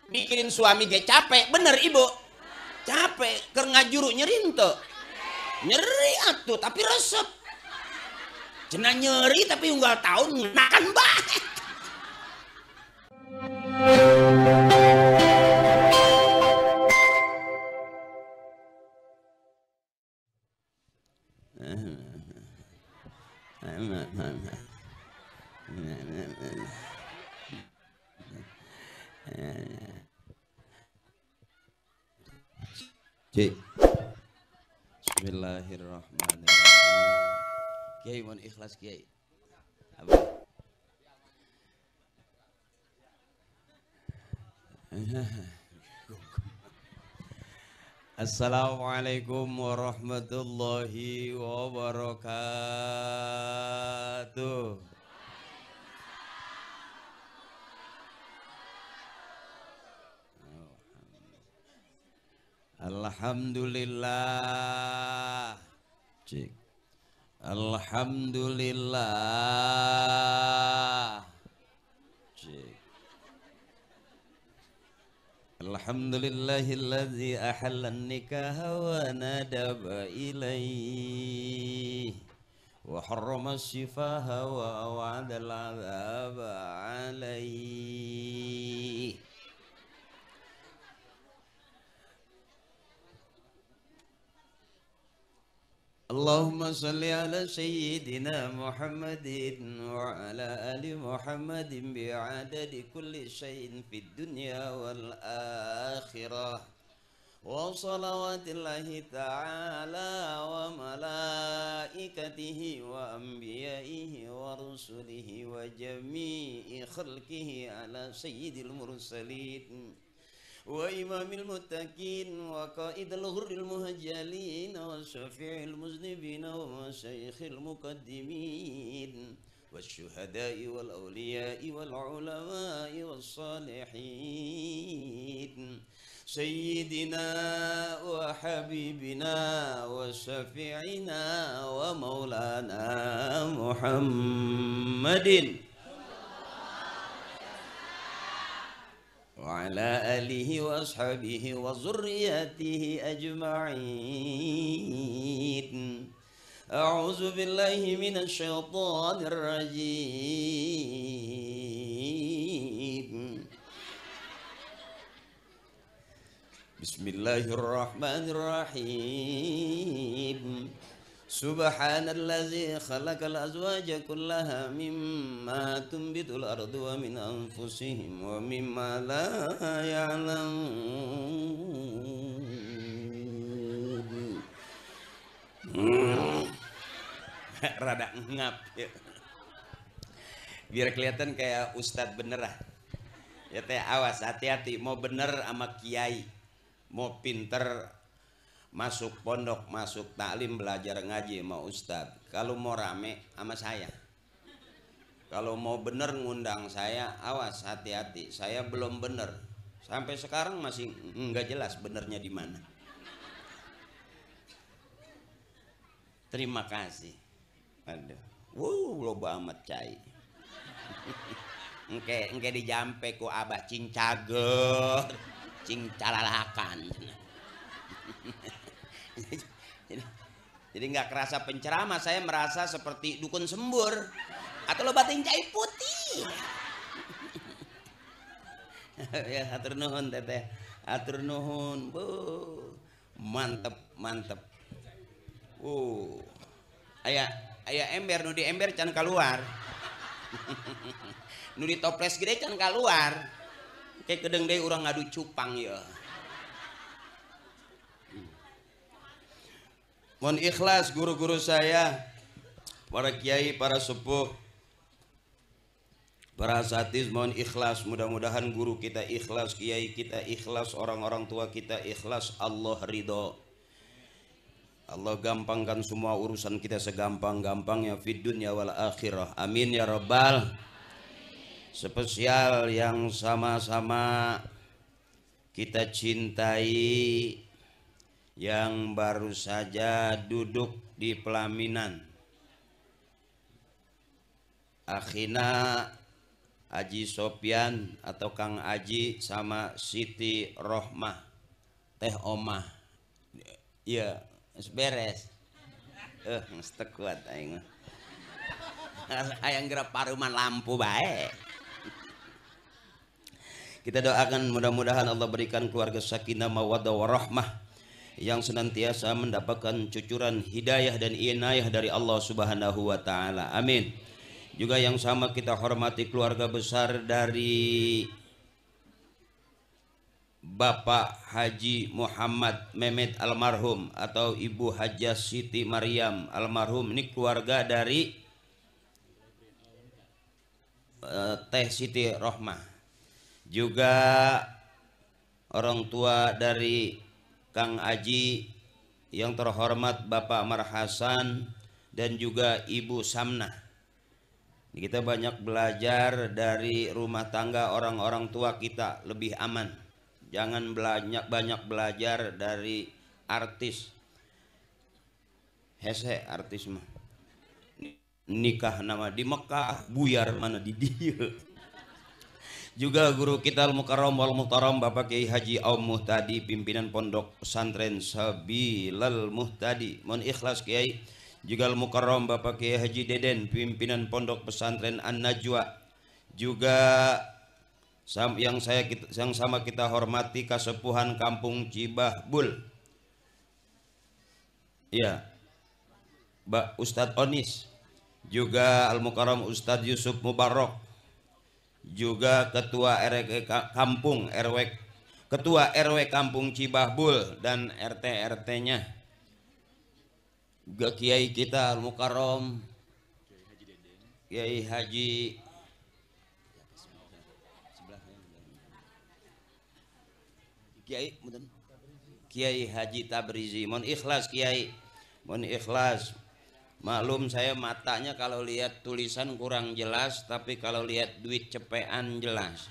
Mikirin suami ge capek, bener ibu. Capek, keur ngajuru nyeri henteu. Nyeri atuh tapi resep. Cenah nyeri tapi unggal tahun ngenakan bae. Cik. Bismillahirrahmanirrahim. Kiai mohon ikhlas Kiai. Apa? Assalamualaikum warahmatullahi wabarakatuh. Alhamdulillah. Cik. Alhamdulillah. Cik. Alhamdulillahilladzi ahallan nikaha wa nadaba ilaih wa harrama sifaha wa wa'adal azaba alaih. Allahumma salli ala sayyidina Muhammadin wa ala ali Muhammadin bi'adadi kulli syai'in fid dunya wal akhirah wa salawatillahi ta'ala wa malaikatihi wa anbiya'ihi wa rusulihi wa jami'i khalqihi ala sayyidil mursalin wa imamil muttaqin wa qaidil ghurril muhajjalin wa syafi'il muznibin wa masyayikhil muqaddimin wasyuhada'i wal awliya'i wal ulama'i was salihin sayyidina wa habibina wa syafi'ina wa maulana Muhammadin wa ala alihi wa ashabihi wa zurriyatihi ajma'in. A'udzu billahi minasy syaithanir rajim. Bismillahirrahmanirrahim. Subhanalladzi khalaqal azwaja kullaha mimma tunbitul ardu wa min anfusihim wa mimma la ya'lamun. Rada ngap ya. Biar kelihatan kayak ustadz beneran. Ya teh awas hati-hati mau bener sama kiai, mau pinter masuk pondok, masuk taklim, belajar ngaji sama ustadz. Kalau mau rame sama saya, kalau mau bener ngundang saya, awas hati-hati. Saya belum bener, sampai sekarang masih nggak jelas benernya di mana. Terima kasih. Aduh, loba amat cai. Engke dijampe ku abah cing cager, cing calalakan. Jadi nggak kerasa penceramah, saya merasa seperti dukun sembur atau lo bating cai putih. Ya atur nuhun teteh, atur nuhun, bu mantep mantep. Aya ember nu di ember can keluar. Nu di toples gede can keluar. Kayak kedeng deui urang ngadu cupang ya. Mohon ikhlas guru-guru saya, para kiai, para sepuh, para asatiz, mohon ikhlas. Mudah-mudahan guru kita ikhlas, kiai kita ikhlas, orang-orang tua kita ikhlas. Allah ridho. Allah gampangkan semua urusan kita segampang-gampangnya fid dunya wal akhirah. Amin ya rabbal. Spesial yang sama-sama kita cintai, yang baru saja duduk di pelaminan akhina Aji Sopyan atau Kang Aji sama Siti Rohmah teh omah. Iya beres. Ngestek kuat aing mah. Hayang geura paruman lampu bae. Kita doakan mudah-mudahan Allah berikan keluarga sakinah mawaddah warahmah yang senantiasa mendapatkan cucuran hidayah dan inayah dari Allah Subhanahu wa taala. Amin. Juga yang sama kita hormati keluarga besar dari Bapak Haji Muhammad Mehmet almarhum atau Ibu Hajah Siti Maryam almarhum. Ini keluarga dari Teh Siti Rohmah. Juga orang tua dari Kang Aji yang terhormat Bapak Amar Hasan dan juga Ibu Samnah. Kita banyak belajar dari rumah tangga orang-orang tua kita lebih aman. Jangan banyak belajar dari artis. Hese artis mah. Nikah nama di Mekah, buyar mana di dia. Juga guru kita Al-Mukarram wal Muhtaram Bapak Kiai Haji Aum Muhtadi, pimpinan Pondok Pesantren Sabilal Muhtadi. Mohon ikhlas Kiai. Juga Al-Mukarram Bapak Kiai Haji Deden, pimpinan Pondok Pesantren An-Najwa. Juga yang sama kita hormati Kasepuhan Kampung Cibahbul. Ya, Ustadz Onis. Juga Al-Mukarram Ustadz Yusuf Mubarok. Juga Ketua RW Kampung Cibahbul dan RT-RT-nya. Juga Kiai kita Al-Mukarram Kiai Haji Kiai Haji Tabrizi. Mohon ikhlas Kiai, mohon ikhlas. Maklum saya matanya kalau lihat tulisan kurang jelas, tapi kalau lihat duit cepean jelas.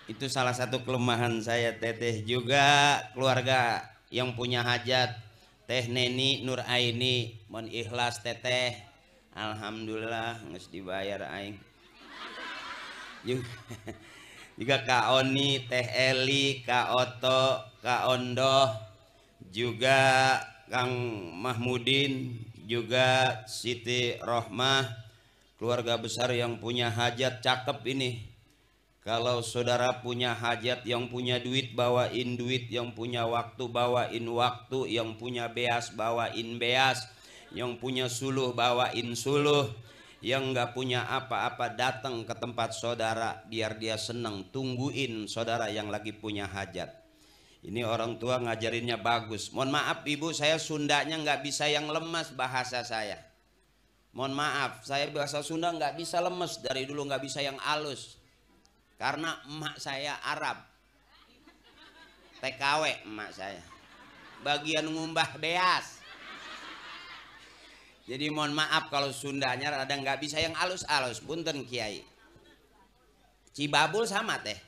Itu salah satu kelemahan saya. Teteh juga keluarga yang punya hajat, Teh Neni Nur Aini, mohon ikhlas teteh. Alhamdulillah geus dibayar aing. Juga Kak Oni, Teh Eli, Kak Oto, Kak Ondo, juga Kang Mahmudin, juga Siti Rohmah, keluarga besar yang punya hajat cakep ini. Kalau saudara punya hajat, yang punya duit bawain duit, yang punya waktu bawain waktu, yang punya beas bawain beas, yang punya suluh bawain suluh, yang nggak punya apa-apa datang ke tempat saudara biar dia senang. Tungguin saudara yang lagi punya hajat. Ini orang tua ngajarinnya bagus. Mohon maaf ibu, saya Sundanya nggak bisa yang lemas bahasa saya. Mohon maaf, saya bahasa Sunda nggak bisa lemes, dari dulu nggak bisa yang halus. Karena emak saya Arab, TKW emak saya, bagian ngumbah beas. Jadi mohon maaf kalau Sundanya rada nggak bisa yang alus-alus. Punten Kiai. Cibabul sama teh,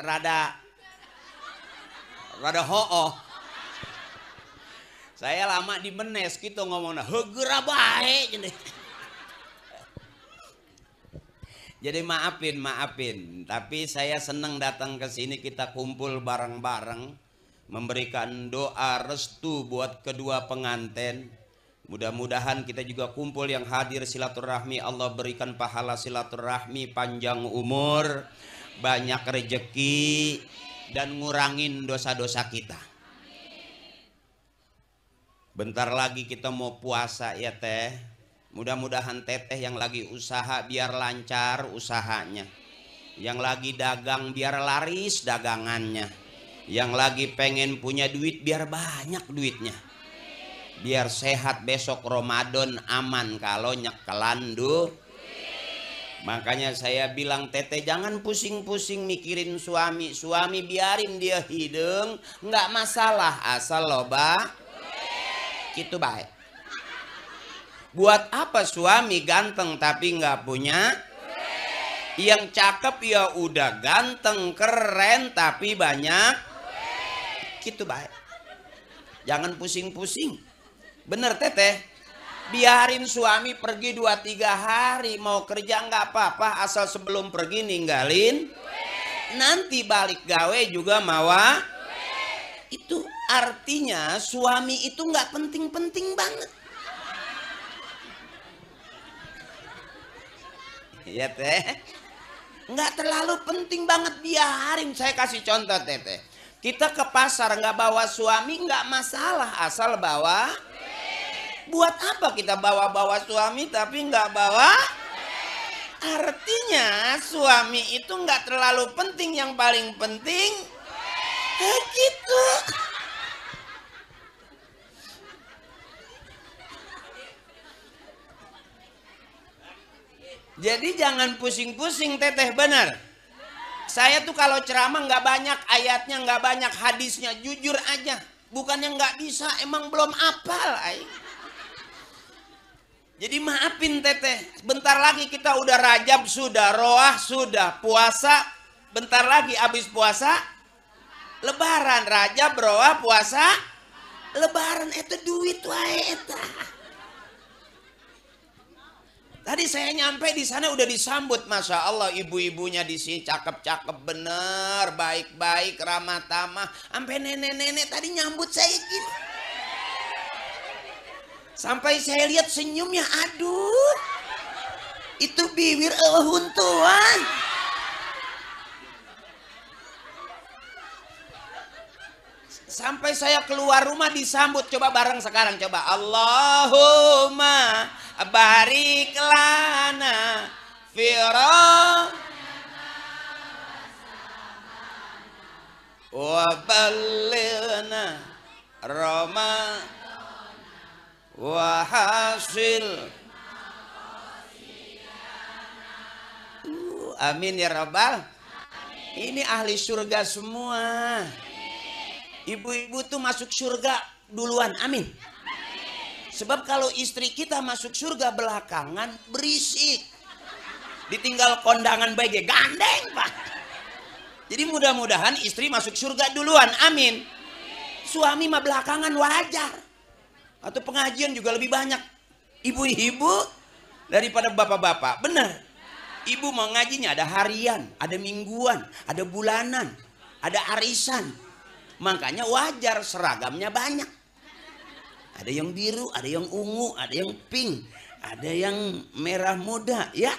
rada hooh. Saya lama di Menes gitu ngomongnya, hegera bae. Jadi maafin, tapi saya senang datang ke sini, kita kumpul bareng-bareng, memberikan doa restu buat kedua pengantin. Mudah-mudahan kita juga kumpul yang hadir silaturahmi, Allah berikan pahala silaturahmi, panjang umur, banyak rejeki, dan ngurangin dosa-dosa kita. Bentar lagi kita mau puasa ya teh. Mudah-mudahan teteh yang lagi usaha biar lancar usahanya, yang lagi dagang biar laris dagangannya, yang lagi pengen punya duit biar banyak duitnya, biar sehat besok Ramadan aman kalau nyekelan duit. Makanya saya bilang teteh jangan pusing-pusing mikirin suami, biarin dia hidung, nggak masalah asal loba gitu baik. Buat apa suami ganteng tapi nggak punya? Yang cakep ya udah ganteng keren tapi banyak gitu baik. Jangan pusing-pusing. Bener teteh? Biarin suami pergi 2-3 hari, mau kerja nggak apa-apa, asal sebelum pergi ninggalin. Nanti balik gawe juga mawa. Itu artinya suami itu nggak penting-penting banget. Ya teh, nggak terlalu penting banget, biarin. Saya kasih contoh teteh. Kita ke pasar nggak bawa suami nggak masalah, asal bawa. Buat apa kita bawa-bawa suami tapi nggak bawa? Artinya suami itu nggak terlalu penting, yang paling penting gitu. Jadi jangan pusing-pusing teteh, benar. Saya tuh kalau ceramah nggak banyak ayatnya, nggak banyak hadisnya, jujur aja. Bukannya nggak bisa, emang belum apal. Jadi maafin teteh, bentar lagi kita udah Rajab, sudah Roah, sudah puasa, bentar lagi habis puasa Lebaran. Rajab, Roah, puasa, Lebaran, itu duit wae eta. Tadi saya nyampe di sana udah disambut, masya Allah, ibu-ibunya di sini cakep-cakep bener, baik-baik, ramah tamah, sampai nenek-nenek tadi nyambut saya gini. Sampai saya lihat senyumnya, aduh, itu bibir huntuan. Sampai saya keluar rumah disambut, coba bareng sekarang, coba. Allahumma barik lana fira wa ballighna Roma wahasil. Amin ya rabbal. Ini ahli surga semua. Ibu-ibu tuh masuk surga duluan, amin. Sebab kalau istri kita masuk surga belakangan berisik, ditinggal kondangan baik gandeng pak. Jadi mudah-mudahan istri masuk surga duluan, amin. Suami mah belakangan wajar. Atau pengajian juga lebih banyak ibu-ibu daripada bapak-bapak. Benar. Ibu mau ngajinya ada harian, ada mingguan, ada bulanan, ada arisan. Makanya wajar seragamnya banyak. Ada yang biru, ada yang ungu, ada yang pink, ada yang merah muda, ya.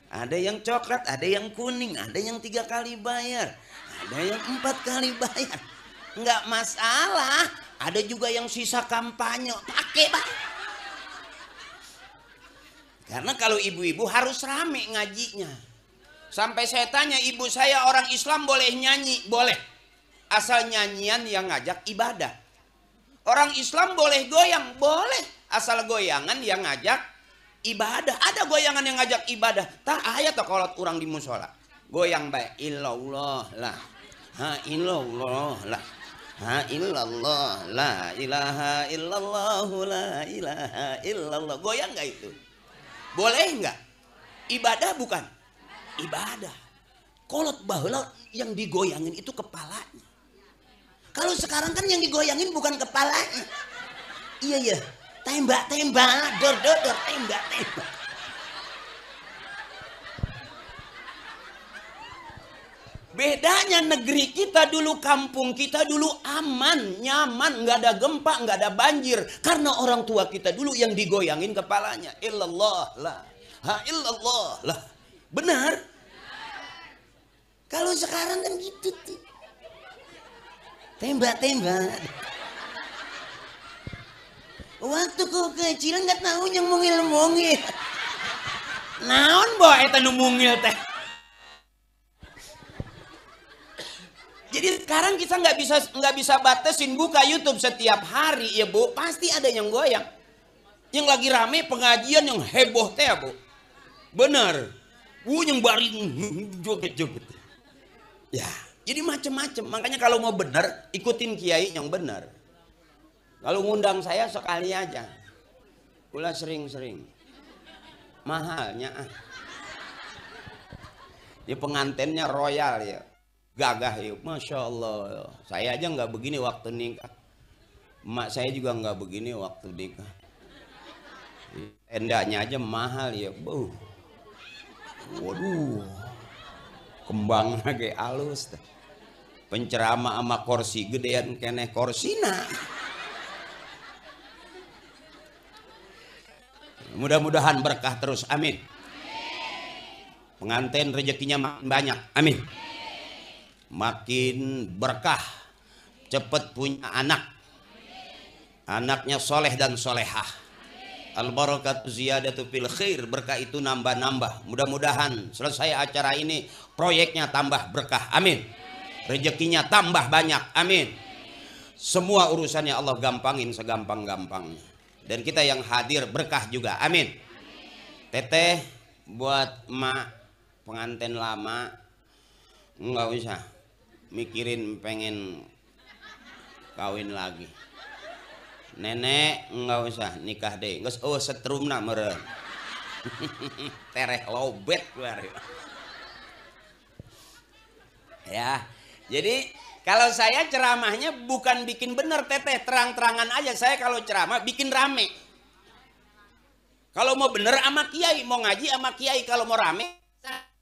Ada yang coklat, ada yang kuning, ada yang 3 kali bayar, ada yang 4 kali bayar. Nggak masalah. Ada juga yang sisa kampanye, pakai pak. Karena kalau ibu-ibu harus rame ngajinya. Sampai saya tanya ibu saya, orang Islam boleh nyanyi? Boleh. Asal nyanyian yang ngajak ibadah. Orang Islam boleh goyang? Boleh. Asal goyangan yang ngajak ibadah. Ada goyangan yang ngajak ibadah. Tak ayat tak kalau orang di musola. Goyang baik. Illallah lah. Ha illallah lah. Ha illallah la ilaha illallah la ilaha illallah. Goyang nggak itu? Boleh nggak? Ibadah bukan? Ibadah. Kolot baheula yang digoyangin itu kepalanya. Kalau sekarang kan yang digoyangin bukan kepalanya. Iya ya, tembak-tembak, dor-dor, tembak-tembak. Bedanya negeri kita dulu, kampung kita dulu aman, nyaman, nggak ada gempa, nggak ada banjir. Karena orang tua kita dulu yang digoyangin kepalanya. Illallah lah, ha illallah lah. Benar? Kalau sekarang kan gitu tuh. Tembak-tembak. Waktu ku kecil nggak tahu yang mungil-mungil. Naon boy eta nu mungil teh. Jadi sekarang kita nggak bisa batasin buka YouTube setiap hari ya bu, pasti ada yang goyang. Yang lagi rame pengajian yang heboh teh bu, bener. Yang baring joget-joget. Ya, jadi macem-macem. Makanya kalau mau bener ikutin kiai yang bener. Kalau ngundang saya sekali aja, ulah sering-sering. Mahalnya ah. Di pengantinnya royal ya. Gagah yuk, masya Allah. Saya aja nggak begini waktu nikah. Emak saya juga nggak begini waktu nikah. tendanya aja mahal ya, bu. Waduh, kembang lagi halus. Penceramah sama kursi gedean keneh korsina. Mudah-mudahan berkah terus, amin. Pengantin rezekinya makin banyak, amin. Makin berkah, cepet punya anak, anaknya soleh dan solehah. Al-barakatu ziyadatu fil khair, berkah itu nambah-nambah. Mudah-mudahan selesai acara ini proyeknya tambah berkah, amin. Rezekinya tambah banyak, amin. Semua urusannya Allah gampangin segampang-gampangnya. Dan kita yang hadir berkah juga, amin. Teteh buat emak pengantin lama nggak usah mikirin pengen kawin lagi. Nenek nggak usah nikah deh, nggak setrumna meren. Tereh lobet keluar. Ya, jadi kalau saya ceramahnya bukan bikin bener teteh, terang-terangan aja. Saya kalau ceramah bikin rame. Kalau mau bener sama kiai, mau ngaji sama kiai. Kalau mau rame,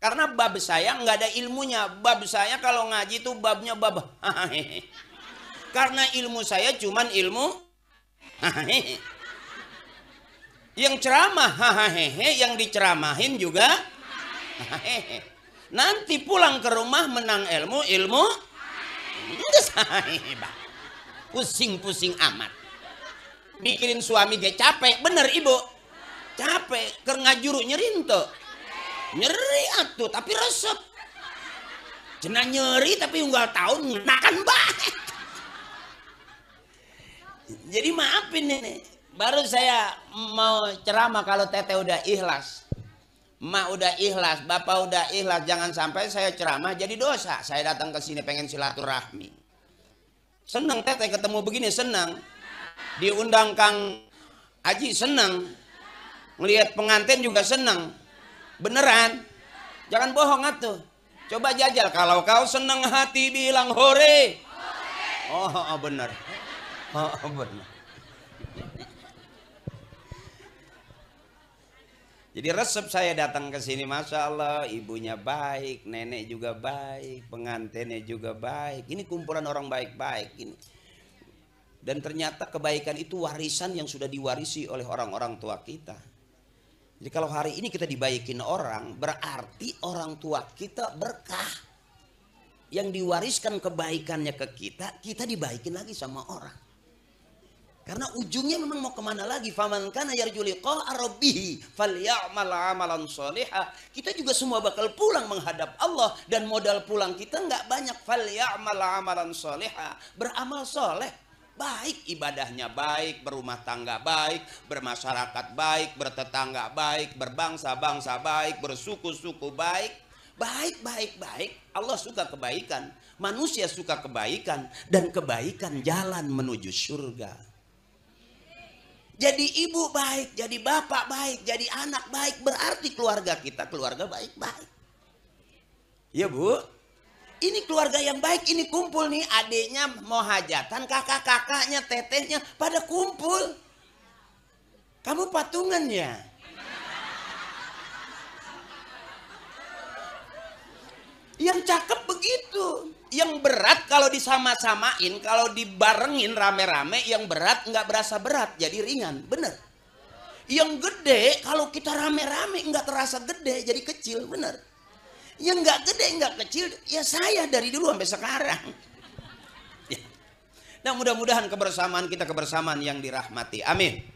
karena bab saya nggak ada ilmunya. Bab saya kalau ngaji itu babnya bab. Karena ilmu saya cuman ilmu. Yang ceramah yang diceramahin juga nanti pulang ke rumah menang ilmu pusing-pusing amat. Mikirin suami dia capek, bener ibu, capek ker ngajuru nyerinto nyeri atuh tapi resep cenah nyeri tapi unggal tahun makan baik. Jadi maafin ini, baru saya mau ceramah kalau teteh udah ikhlas, emak udah ikhlas, bapak udah ikhlas, jangan sampai saya ceramah jadi dosa. Saya datang ke sini pengen silaturahmi. Senang teteh ketemu begini, senang. Diundang Kang Haji senang. Ngelihat pengantin juga senang. Beneran. Jangan bohong atuh. Coba jajal, kalau kau senang hati bilang hore. Oh bener. Oh benar. Jadi resep saya datang ke sini, masya Allah, ibunya baik, nenek juga baik, pengantinnya juga baik. Ini kumpulan orang baik-baik ini. Dan ternyata kebaikan itu warisan yang sudah diwarisi oleh orang-orang tua kita. Jadi kalau hari ini kita dibaikin orang, berarti orang tua kita berkah. Yang diwariskan kebaikannya ke kita, kita dibaikin lagi sama orang. Karena ujungnya memang mau kemana lagi? Faman kana yarju liqa'a rabbih falyamal 'amalan shaliha. Kita juga semua bakal pulang menghadap Allah dan modal pulang kita nggak banyak. Falyamal 'amalan shaliha, beramal soleh, baik ibadahnya baik, berumah tangga baik, bermasyarakat baik, bertetangga baik, berbangsa-bangsa baik, bersuku-suku baik. Baik. Allah suka kebaikan, manusia suka kebaikan, dan kebaikan jalan menuju surga. Jadi ibu baik, jadi bapak baik, jadi anak baik, berarti keluarga kita keluarga baik-baik. Ya bu, ini keluarga yang baik, ini kumpul nih, adiknya mau hajatan, kakak-kakaknya, tetehnya pada kumpul. Kamu patungan ya? Yang cakep begitu. Yang berat kalau disama-samain, kalau dibarengin rame-rame, yang berat nggak berasa berat, jadi ringan, bener. Yang gede kalau kita rame-rame nggak terasa gede, jadi kecil, bener. Yang nggak gede nggak kecil, ya saya dari dulu sampai sekarang. Nah mudah-mudahan kebersamaan kita kebersamaan yang dirahmati, amin.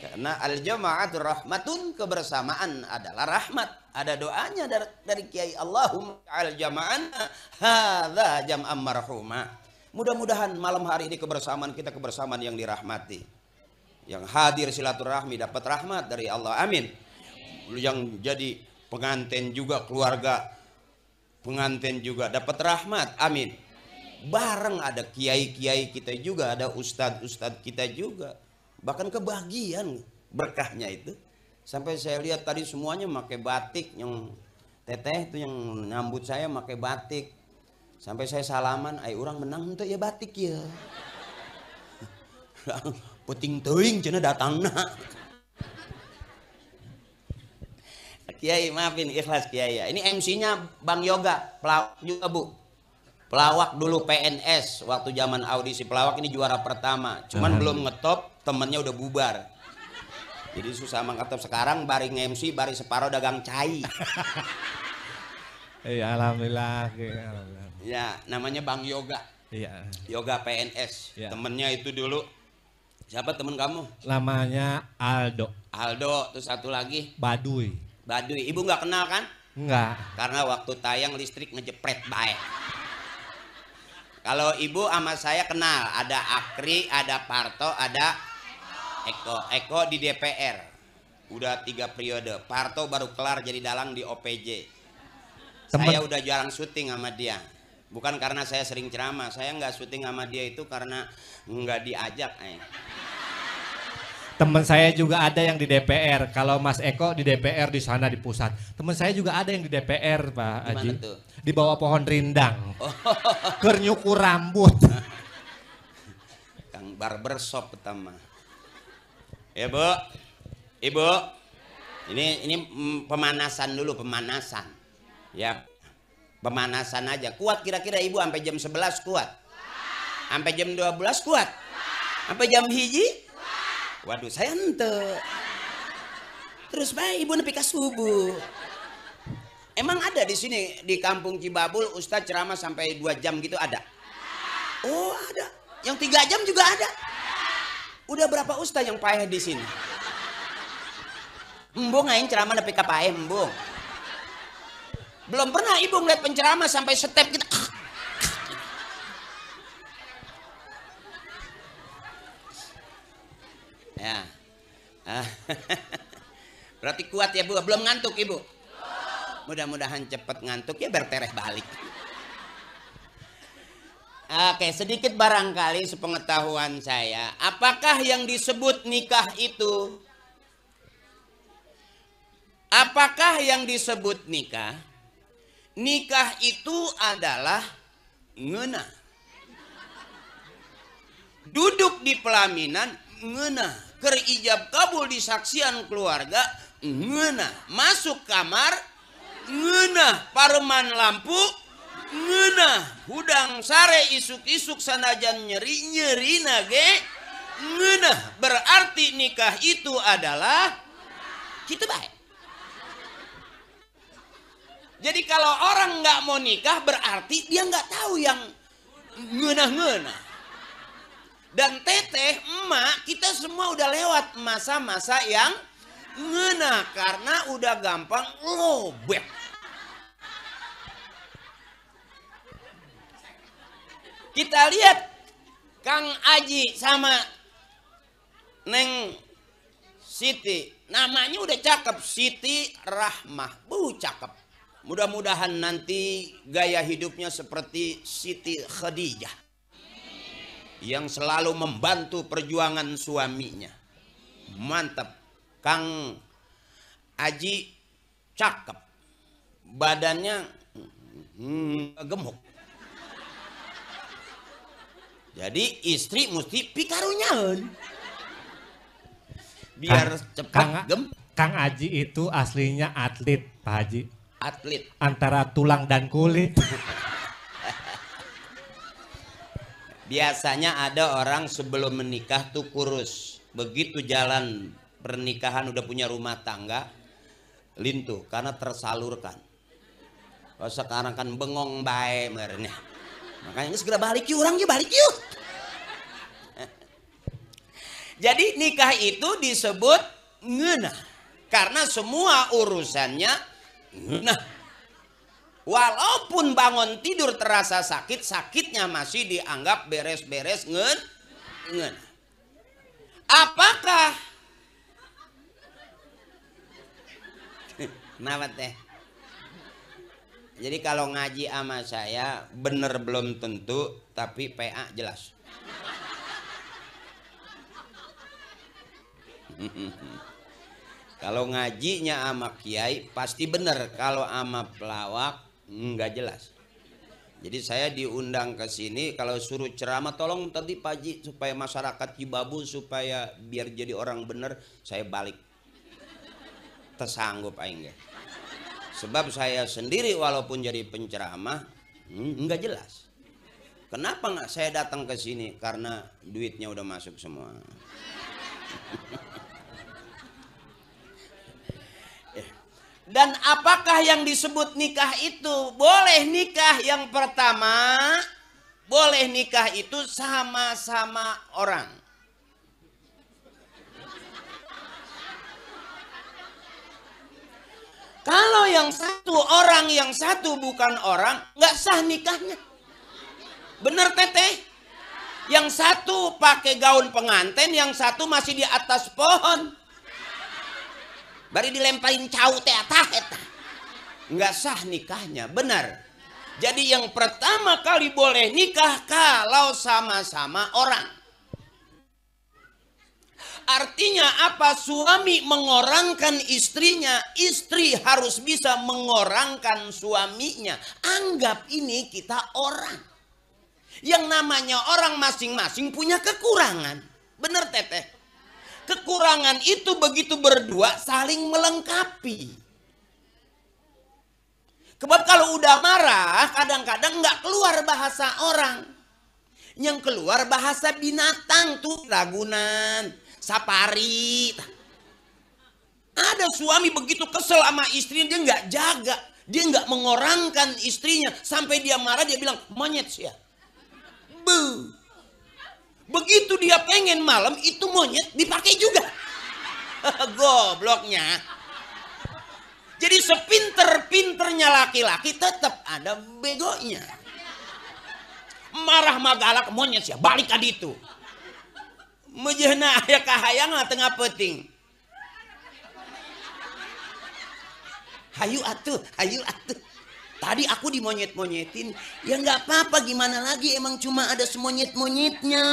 Karena al-jama'atu rahmatun, kebersamaan adalah rahmat. Ada doanya dari Kiai, Allahumma al-jama'an hadza jam'an marhuma. Mudah-mudahan malam hari ini kebersamaan kita kebersamaan yang dirahmati. Yang hadir silaturahmi dapat rahmat dari Allah, amin. Yang jadi pengantin juga, keluarga pengantin juga dapat rahmat, amin. Bareng ada kiai-kiai kita juga, ada ustadz-ustadz kita juga. Bahkan kebahagiaan berkahnya itu. Sampai saya lihat tadi semuanya pakai batik, yang teteh itu yang nyambut saya pakai batik. Sampai saya salaman, ai orang menang untuk ya batik ya. Puting teuing cenah datangna. Kiai maafin ikhlas Kiai ya. Ini MC-nya Bang Yoga, pelawak juga Bu. Pelawak dulu PNS waktu zaman audisi pelawak ini juara pertama. Cuman belum ngetop, temennya udah bubar. Jadi susah mengkatop sekarang bari MC, bari separuh dagang cai. Iya alhamdulillah. Ya namanya Bang Yoga. Iya. Yoga PNS. Ya. Temennya itu dulu. Siapa temen kamu? Namanya Aldo. Aldo, terus satu lagi Baduy. Baduy. Ibu nggak kenal kan? Enggak. Karena waktu tayang listrik ngejepret baik. Kalau ibu sama saya kenal, ada Akri, ada Parto, ada Eko. Eko di DPR, udah 3 periode. Parto baru kelar jadi dalang di OPJ. Saya udah jarang syuting sama dia. Bukan karena saya sering ceramah, saya nggak syuting sama dia itu karena nggak diajak. Teman saya juga ada yang di DPR. Kalau Mas Eko di DPR di sana di pusat. Teman saya juga ada yang di DPR, Pak Haji. Tuh? Di bawah pohon rindang. Keur nyukur rambut. Kang barbershop pertama. Ya Bu, Ibu. Ini pemanasan dulu, pemanasan. Ya, pemanasan aja. Kuat kira-kira Ibu sampai jam 11 kuat? Sampai jam 12 kuat? Sampai jam hiji? Waduh, saya ente. Terus baik Ibu nepi ka subuh. Emang ada di sini di Kampung Cibabul Ustadz ceramah sampai 2 jam gitu ada? Oh, ada. Yang 3 jam juga ada. Udah berapa ustadz yang payah di sini? Embung aing ceramah nepi ka paeh embung. Belum pernah Ibu ngeliat penceramah sampai step kita. Ya. Berarti kuat ya Bu, belum ngantuk Ibu? Mudah-mudahan cepet ngantuk ya bertereh balik. Oke, sedikit barangkali sepengetahuan saya, apakah yang disebut nikah itu? Apakah yang disebut nikah? Nikah itu adalah ngeunah. Duduk di pelaminan ngeunah, keur ijab kabul di saksian keluarga ngeunah, masuk kamar ngeunah, pareman lampu ngeunah, hudang sare isuk-isuk sanajan nyeri-nyeri nage ngeunah. Berarti nikah itu adalah kita baik. Jadi kalau orang nggak mau nikah berarti dia nggak tahu yang ngeunah-ngeunah. Dan teteh, emak, kita semua udah lewat masa-masa yang ngeunah karena udah gampang lobek. Kita lihat Kang Aji sama Neng Siti, namanya udah cakep, Siti Rahmah, cakep. Mudah-mudahan nanti gaya hidupnya seperti Siti Khadijah yang selalu membantu perjuangan suaminya. Mantap. Kang Aji cakep, badannya gemuk. Jadi istri mesti pikarunyaun biar cepat Kang Aji itu aslinya atlet, Pak Haji. Atlet antara tulang dan kulit. Biasanya ada orang sebelum menikah tuh kurus, begitu jalan pernikahan udah punya rumah tangga lintuh karena tersalurkan. Kalau sekarang kan bengong bae merenya. Makanya segera balik yuk, orang yuk balik yuk. Jadi nikah itu disebut ngeunah karena semua urusannya ngeunah. Walaupun bangun tidur terasa sakit, sakitnya masih dianggap beres-beres ngeunah. Apakah kenapa teh? Jadi kalau ngaji sama saya bener belum tentu, tapi PA jelas. Kalau ngajinya sama kiai pasti bener, kalau sama pelawak nggak jelas. Jadi saya diundang ke sini, kalau suruh ceramah tolong tadi Pak Haji supaya masyarakat Cibabul supaya biar jadi orang bener, saya balik. Tersanggup aing ge. Sebab saya sendiri walaupun jadi penceramah nggak jelas. Kenapa nggak saya datang ke sini? Karena duitnya udah masuk semua. Dan apakah yang disebut nikah itu? Boleh nikah yang pertama, boleh nikah itu sama-sama orang. Kalau yang satu orang, yang satu bukan orang, nggak sah nikahnya. Bener teteh? Yang satu pakai gaun pengantin, yang satu masih di atas pohon. Bari dilemparin cau teh atah eta. Nggak sah nikahnya, benar. Jadi yang pertama kali boleh nikah kalau sama-sama orang. Artinya apa? Suami mengorangkan istrinya, istri harus bisa mengorangkan suaminya. Anggap ini kita orang. Yang namanya orang masing-masing punya kekurangan. Benar teteh? Kekurangan itu begitu berdua saling melengkapi. Sebab kalau udah marah kadang-kadang nggak keluar bahasa orang. Yang keluar bahasa binatang tuh, Ragunan, Sapari. Ada suami begitu kesel sama istrinya, dia nggak jaga, dia nggak mengorangkan istrinya, sampai dia marah dia bilang monyet sih ya. Begitu dia pengen malam itu monyet dipakai juga. Gobloknya. Jadi sepinter-pinternya laki-laki tetap ada begonya. Marah magalak monyet sih balik ke ditu. Mejehna aya kahayang tengah peting. Hayu atuh, hayu atuh. Tadi aku dimonyet-monyetin, ya nggak apa-apa, gimana lagi, emang cuma ada semonyet-monyetnya.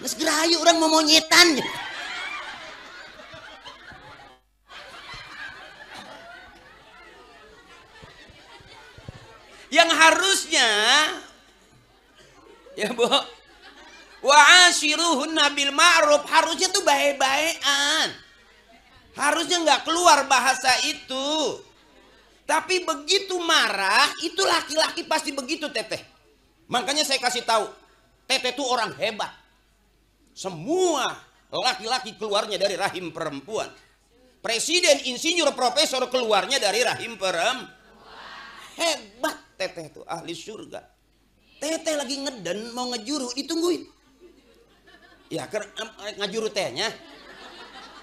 Nah segera hayu orang mau monyetan. Yang harusnya, ya Bu, wa ashiruhunna bil ma'ruf, harusnya tuh baik-baikan. Harusnya nggak keluar bahasa itu. Tapi begitu marah, itu laki-laki pasti begitu teteh. Makanya saya kasih tahu, teteh itu orang hebat. Semua laki-laki keluarnya dari rahim perempuan. Presiden, insinyur, profesor keluarnya dari rahim perempuan. Hebat teteh itu, ahli surga. Teteh lagi ngeden, mau ngejuru, ditungguin. Ya, ngejuru tehnya.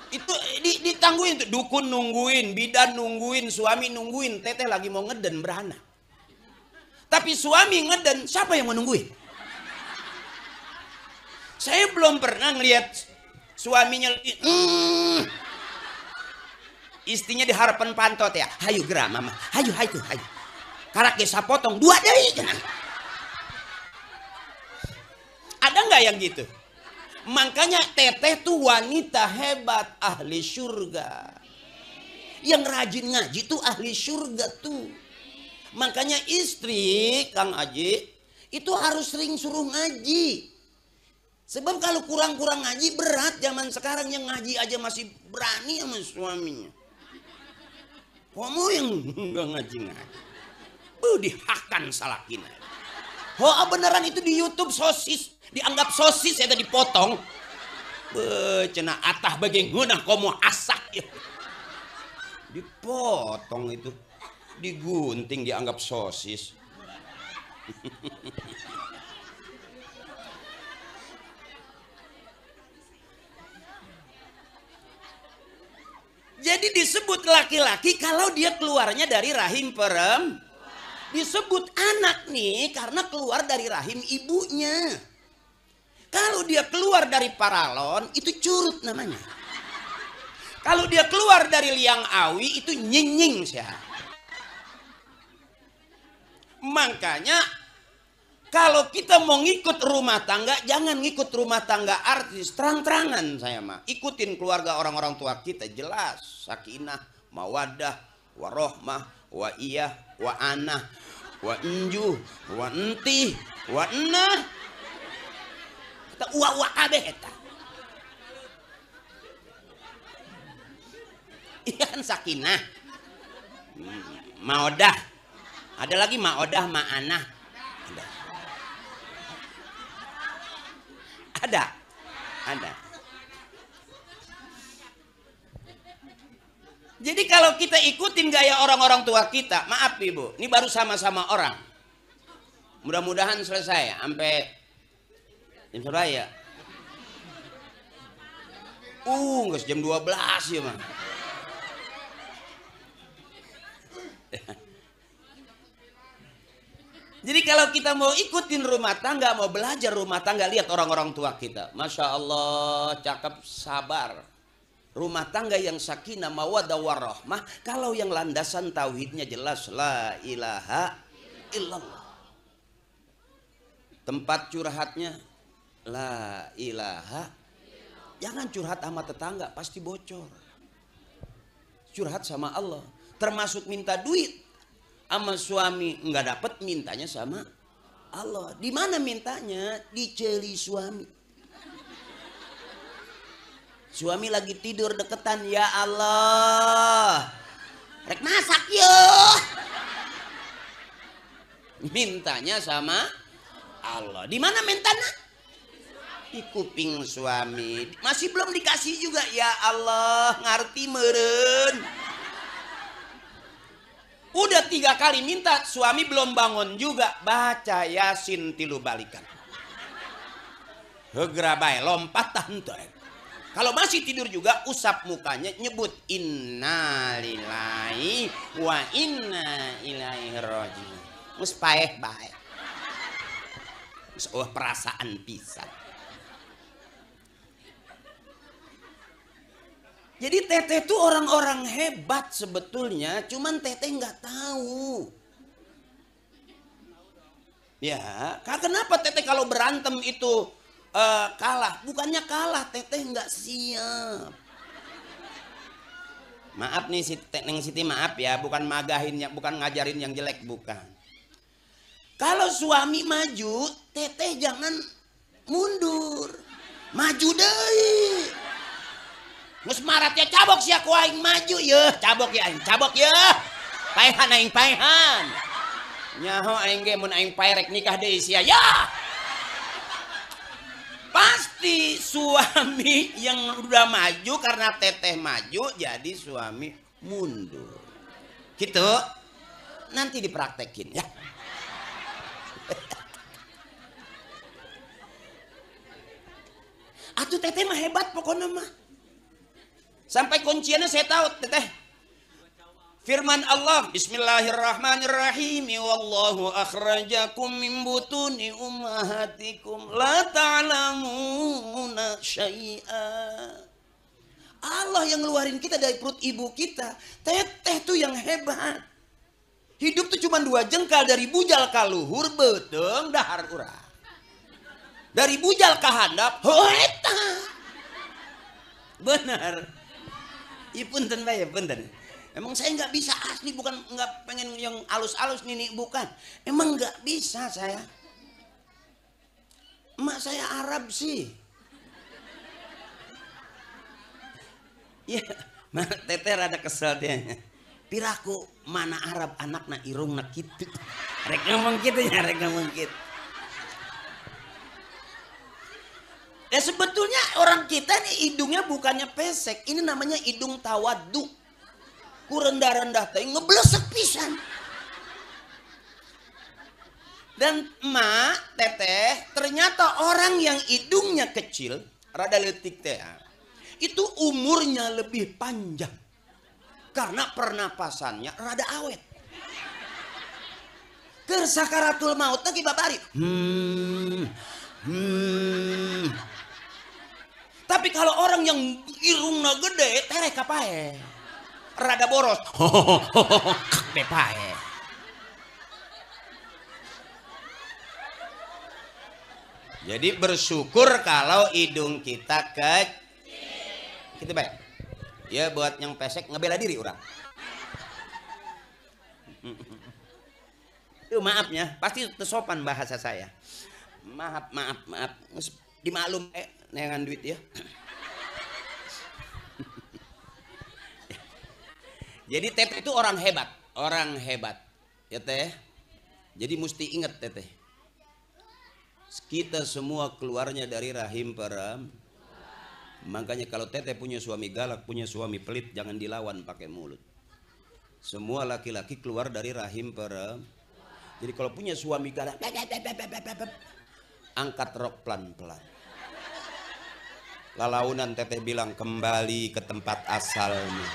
Itu ditangguin tuh, dukun nungguin, bidan nungguin, suami nungguin, teteh lagi mau ngeden beranak. Tapi suami ngeden, siapa yang mau nungguin? Saya belum pernah ngelihat suaminya istrinya di harapan pantot ya. Hayu gerak mama, hayu hayu hayu. Karak desa potong dua dari. Ada nggak yang gitu? Makanya teteh tuh wanita hebat, ahli surga. Yang rajin ngaji tuh ahli surga tuh. Makanya istri Kang Aji itu harus sering suruh ngaji. Sebab kalau kurang-kurang ngaji berat, zaman sekarang yang ngaji aja masih berani sama suaminya. Kamu yang enggak ngaji-ngaji. Dihakan salakina. Oh beneran itu di YouTube sosis. Dianggap sosis ya tadi dipotong. Cenah atah bagi ngeunah komo asak ya. Dipotong itu. Digunting dianggap sosis. Jadi disebut laki-laki kalau dia keluarnya dari rahim perempuan. Disebut anak nih karena keluar dari rahim ibunya. Kalau dia keluar dari paralon itu curut namanya. Kalau dia keluar dari liang awi itu nyinying sih. Makanya kalau kita mau ngikut rumah tangga, jangan ngikut rumah tangga artis. Terang-terangan saya mah. Ikutin keluarga orang-orang tua kita jelas. Sakinah, mawadah, warohmah, wa iyah, wa anah, wa enjuh, wa entih, wa enah. Kita uwa-uwa kabeh eta. Iya kan sakinah. Maodah. Ada lagi maodah, ma'anah. Ada. Jadi kalau kita ikutin gaya orang-orang tua kita, maaf Ibu, ini baru sama-sama orang. Mudah-mudahan selesai sampai jam berapa ya? Nggak jam 12 ya mah. Jadi kalau kita mau ikutin rumah tangga, mau belajar rumah tangga, lihat orang-orang tua kita. Masya Allah, cakep, sabar. Rumah tangga yang sakinah, mawaddah, warahmah. Kalau yang landasan tauhidnya jelas, la ilaha illallah. Tempat curhatnya, la ilaha. Jangan curhat sama tetangga, pasti bocor. Curhat sama Allah. Termasuk minta duit. Sama suami nggak dapet, mintanya sama Allah. Di mana mintanya? Diceli suami. Suami lagi tidur deketan, ya Allah, rek masak yo. Mintanya sama Allah. Di mana mintanya? Di kuping suami. Masih belum dikasih juga, ya Allah, ngarti meren. Udah 3 kali minta, suami belum bangun juga. Baca Yasin 3 balikan. Hegra bae, lompatan tuh. Kalau masih tidur juga, usap mukanya, nyebut innalillahi wa inna ilaihi raji'un. Mus paeh bae. Mus perasaan pisan. Jadi teteh itu orang-orang hebat sebetulnya, cuman teteh nggak tahu. Ya, kenapa teteh kalau berantem itu kalah? Bukannya kalah, teteh nggak siap. Maaf nih Neng Siti, maaf ya, bukan magahin, bukan ngajarin yang jelek, bukan. Kalau suami maju, teteh jangan mundur, maju deh. Mus maratnya cabok sia ku aing maju yeuh, cabok ya aing, cabok yeuh. Paehan aing paehan. Nyaho aing ge mun aing pae rek nikah deui sia ya. Pasti suami yang udah maju karena teteh maju jadi suami mundur. Gitu. Nanti dipraktekin ya. Atuh teteh mah hebat pokoknya mah. Sampai kunciannya saya tahu teteh. Firman Allah, Bismillahirrahmanirrahim. Wallahu akhrajakum min butuni ummahatikum la ta'lamuna syai'a. Allah yang ngeluarin kita dari perut ibu kita. Teteh tuh yang hebat. Hidup tuh cuma 2 jengkal, dari bujal ka luhur beuteng dahar urang. Dari bujal ka handap hoeta. Benar. Iya punten Pak ya, punten. Emang saya nggak bisa asli, bukan nggak pengen yang alus-alus nih, bukan. Emang nggak bisa saya. Emak saya Arab sih. Ya, teteh rada kesel dia. Piraku mana Arab anakna irungna kitu. Rek ngomong gitu ya, rek ngomong gitu. Ya sebetulnya orang kita nih hidungnya bukannya pesek, ini namanya hidung tawaduk. Ku rendah-rendah teh ngeblesek pisan. Dan emak, teteh, ternyata orang yang hidungnya kecil, rada leutik teh, itu umurnya lebih panjang. Karena pernapasannya rada awet. Keur sakaratul maut lagi babari. Tapi kalau orang yang irungna gede, terek kapae. Rada boros. Depae. Jadi bersyukur kalau hidung kita kecil. Gitu baik. Ya buat yang pesek ngebela diri orang. Maafnya, pasti tersopan bahasa saya. Maaf. Dimaklum dengan duit ya. Jadi teteh itu orang hebat, orang hebat ya teh. Jadi mesti ingat teteh, kita semua keluarnya dari rahim perempuan. Makanya kalau teteh punya suami galak, punya suami pelit, jangan dilawan pakai mulut. Semua laki-laki keluar dari rahim perempuan. Jadi kalau punya suami galak, angkat rok pelan-pelan. Lalaunan teteh bilang, kembali ke tempat asalmu.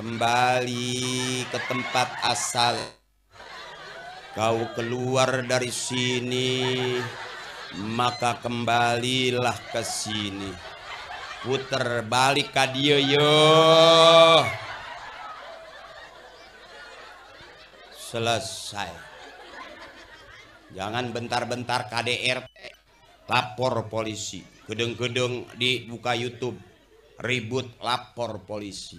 Kembali ke tempat asal. Kau keluar dari sini, maka kembalilah ke sini. Puter balik ke dia yo. Selesai. Jangan bentar-bentar KDRT lapor polisi. Gedung-gedung dibuka YouTube, ribut lapor polisi.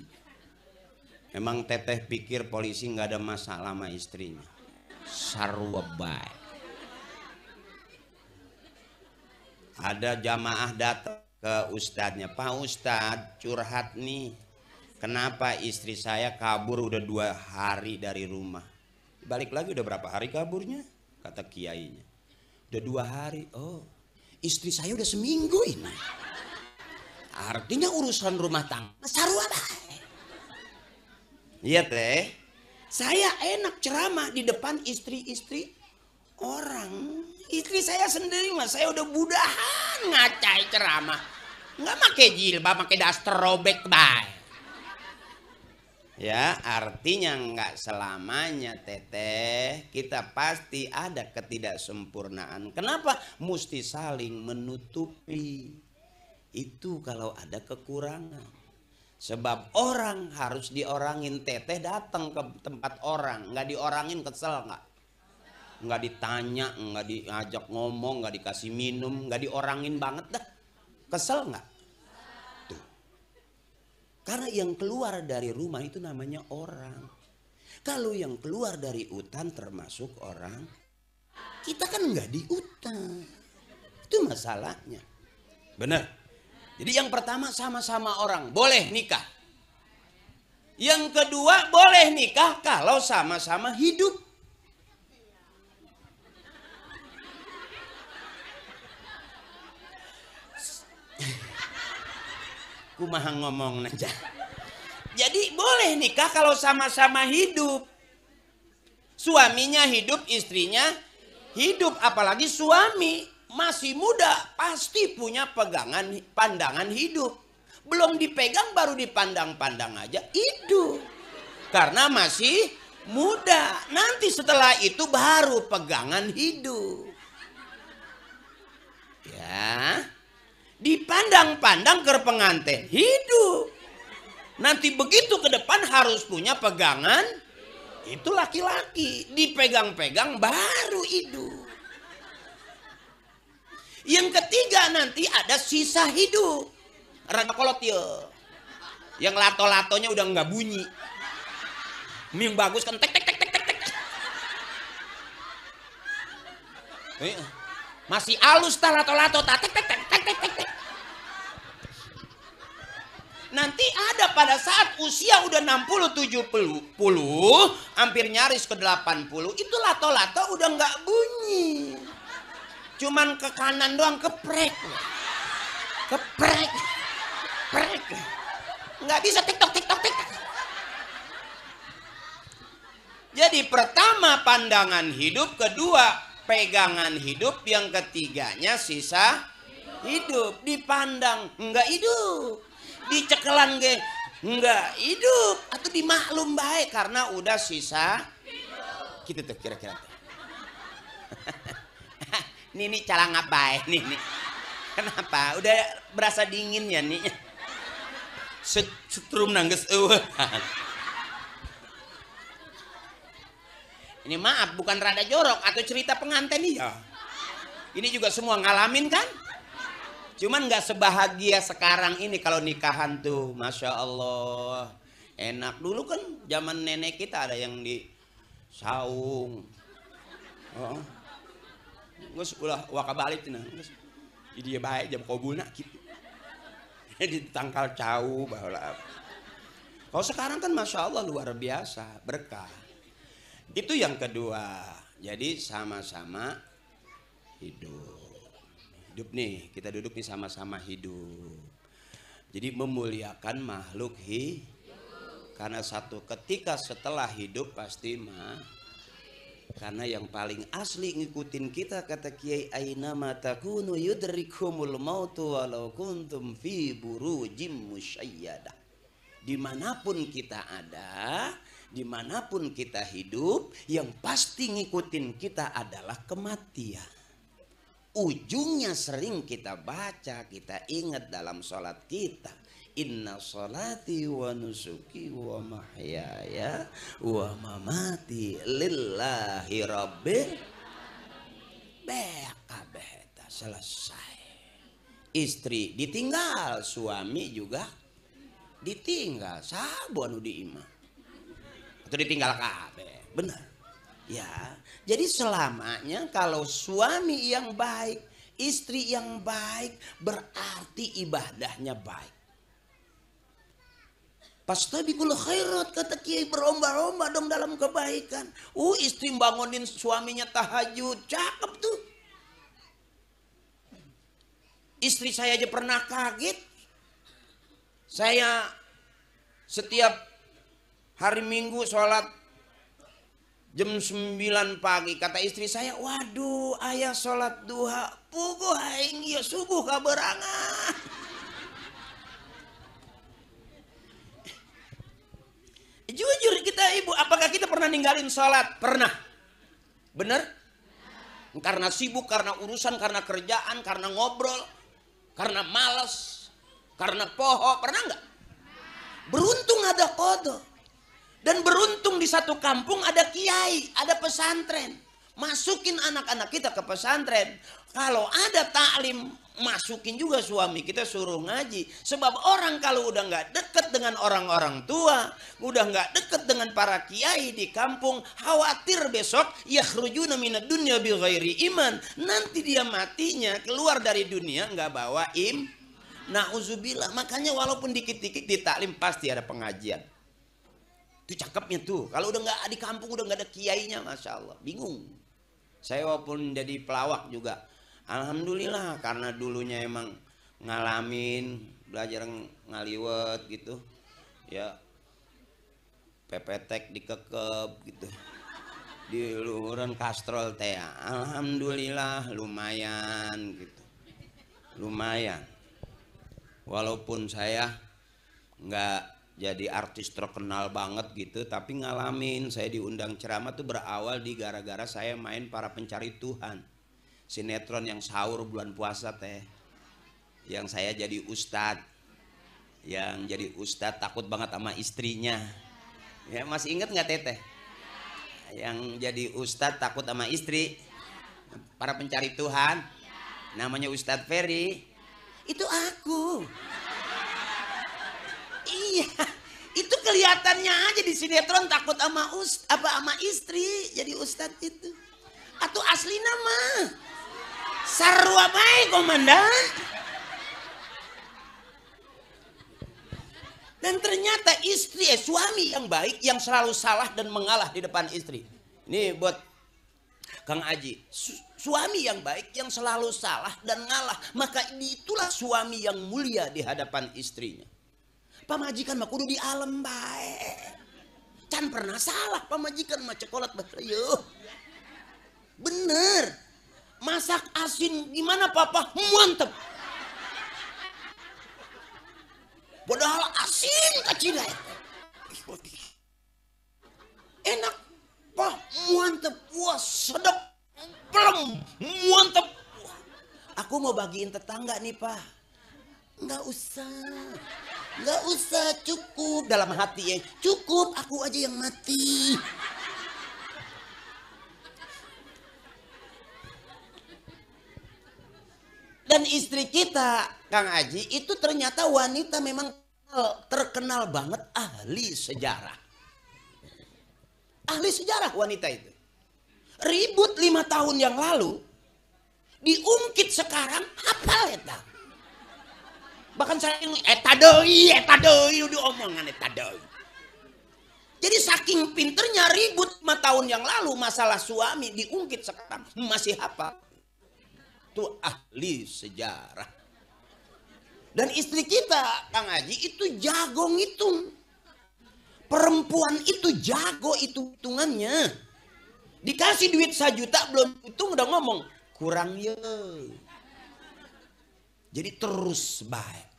Emang teteh pikir polisi nggak ada masalah sama istrinya? Sarwa baik. Ada jamaah datang ke ustadznya, Pak Ustadz curhat nih, kenapa istri saya kabur udah 2 hari dari rumah. Balik lagi udah berapa hari kaburnya? Kata kiainya, udah 2 hari. Oh, istri saya udah seminggu ini. Artinya urusan rumah tangga sarwa baik. Iya teh, saya enak ceramah di depan istri-istri orang. Istri saya sendiri mah saya udah budahan ngacai ceramah. Nggak pakai jilbab, pakai daster robek baik. Ya, artinya nggak selamanya teteh kita pasti ada ketidaksempurnaan. Kenapa? Mesti saling menutupi. Itu kalau ada kekurangan. Sebab orang harus diorangin, teteh datang ke tempat orang, nggak diorangin kesel nggak? Nggak ditanya, nggak diajak ngomong, nggak dikasih minum, nggak diorangin banget dah, kesel nggak? Tuh. Karena yang keluar dari rumah itu namanya orang. Kalau yang keluar dari hutan termasuk orang, kita kan nggak di hutan. Itu masalahnya. Benar. Jadi yang pertama sama-sama orang, boleh nikah. Yang kedua boleh nikah kalau sama-sama hidup. Kumaha ngomong aja. Jadi boleh nikah kalau sama-sama hidup. Suaminya hidup, istrinya hidup, apalagi suami masih muda pasti punya pandangan hidup. Belum dipegang baru dipandang-pandang aja hidup. Karena masih muda. Nanti setelah itu baru pegangan hidup. Ya. Dipandang-pandang ke pengantin hidup. Nanti begitu ke depan harus punya pegangan. Itu laki-laki. Dipegang-pegang baru hidup. Yang ketiga nanti ada sisa hidup. Rada kolot ya. Yang lato-latonya udah nggak bunyi. Yang bagus kan tek tek tek tek tek tek. Masih halus tah lato-lato tek tek tek tek tek tek tek. Nanti ada pada saat usia udah 60 70 hampir nyaris ke 80 itu lato-lato udah nggak bunyi. Cuman ke kanan doang keprek. Keprek. Prek. Nggak bisa tiktok tiktok tiktok. Jadi pertama pandangan hidup, kedua pegangan hidup, yang ketiganya sisa hidup. Dipandang nggak hidup. Dicekelan ge nggak hidup. Atau dimaklum baik karena udah sisa hidup. Gitu tuh kira-kira. Nih calang apa nih? Kenapa? Udah berasa dingin ya nih. Setrum nangges Ini maaf bukan rada jorok atau cerita pengantin nih ya. Ini juga semua ngalamin kan? Cuman nggak sebahagia sekarang ini kalau nikahan tuh, masya Allah. Enak dulu kan zaman nenek kita ada yang di saung. Oh. Gus ulah wakabalik cenah. Jadi dia baik jam kobuna gitu. Ditangkal cau baheula. Kalau sekarang kan Masya Allah luar biasa, berkah. Itu yang kedua. Jadi sama-sama hidup. Hidup nih, kita duduk nih sama-sama hidup. Jadi memuliakan makhluk hidup. Karena satu ketika setelah hidup pasti karena yang paling asli ngikutin kita kata Kiai aina matakunu yudrikumul mautu walau kuntum fi burujim musyayyadah. Dimanapun kita ada, dimanapun kita hidup, yang pasti ngikutin kita adalah kematian. Ujungnya sering kita baca, kita ingat dalam sholat kita. Inna sholati wa nusuki wa mahyaya wa mamati lillahi rabbil bekabeta. Selesai. Istri ditinggal, suami juga ditinggal. Sabun di imah atau ditinggal kabeh, benar ya. Jadi selamanya kalau suami yang baik, istri yang baik, berarti ibadahnya baik. Fastabiqul khairat kata Kiai, berlomba-lomba dong dalam kebaikan. Istri bangunin suaminya tahajud, cakep tuh. Istri saya aja pernah kaget. Saya setiap hari Minggu sholat jam 9 pagi. Kata istri saya, waduh ayah sholat duha. Puguh aing ya subuh kaberangan. Jujur kita ibu, apakah kita pernah ninggalin sholat? Pernah. Bener? Karena sibuk, karena urusan, karena kerjaan, karena ngobrol, karena malas, karena poho. Pernah nggak? Beruntung ada qadha. Dan beruntung di satu kampung ada kiai, ada pesantren. Masukin anak-anak kita ke pesantren. Kalau ada taklim, masukin juga suami kita, suruh ngaji. Sebab orang kalau udah nggak deket dengan orang-orang tua, udah nggak deket dengan para kiai di kampung, khawatir besok yakhrujuna minad dunya bighairi iman. Nanti dia matinya keluar dari dunia nggak bawa Nauzubillah. Makanya walaupun dikit-dikit di taklim pasti ada pengajian. Itu cakepnya tuh. Kalau udah nggak di kampung, udah nggak ada kiainya, masya Allah, bingung. Saya walaupun jadi pelawak juga, alhamdulillah, karena dulunya emang ngalamin belajar ngaliwet gitu ya, pepetek dikekep gitu di luhuran kastrol teh, alhamdulillah lumayan gitu, lumayan. Walaupun saya nggak jadi artis terkenal banget gitu, tapi ngalamin. Saya diundang ceramah tuh berawal di gara-gara saya main Para Pencari Tuhan, sinetron yang sahur bulan puasa teh, yang saya jadi ustadz, yang jadi ustadz takut banget sama istrinya. Ya masih inget nggak teteh? Yang jadi ustadz takut sama istri, Para Pencari Tuhan, namanya Ustadz Ferry. Itu aku. Iya, itu kelihatannya aja di sinetron takut sama sama istri jadi ustadz itu. Atau asli nama sarua bae komandan. Dan ternyata istri suami yang baik yang selalu salah dan mengalah di depan istri. Ini buat Kang Aji, suami yang baik yang selalu salah dan ngalah, maka itulah suami yang mulia di hadapan istrinya. Pamajikan mah kudu di alam bae. Can pernah salah pamajikan mah cekolat bahaya. Bener. Masak asin gimana papa? Mantep. Padahal asin kecil. Enak. Pak, mantep. Wah, sedap. Plem. Mantep. Aku mau bagiin tetangga nih, Pak. Nggak usah. Nggak usah, cukup. Dalam hati ya, cukup, aku aja yang mati. Dan istri kita, Kang Aji, itu ternyata wanita memang terkenal banget ahli sejarah. Ahli sejarah wanita itu. Ribut 5 tahun yang lalu, diungkit sekarang, hafal eta. Bahkan saya ini eta deui udah omongan eta deui. Jadi saking pinternya ribut 5 tahun yang lalu masalah suami diungkit sekarang masih hafal. Itu ahli sejarah. Dan istri kita, Kang Haji, itu jago ngitung. Perempuan itu jago hitungannya. Dikasih duit 1 juta belum hitung udah ngomong kurang ya. Jadi terus baik.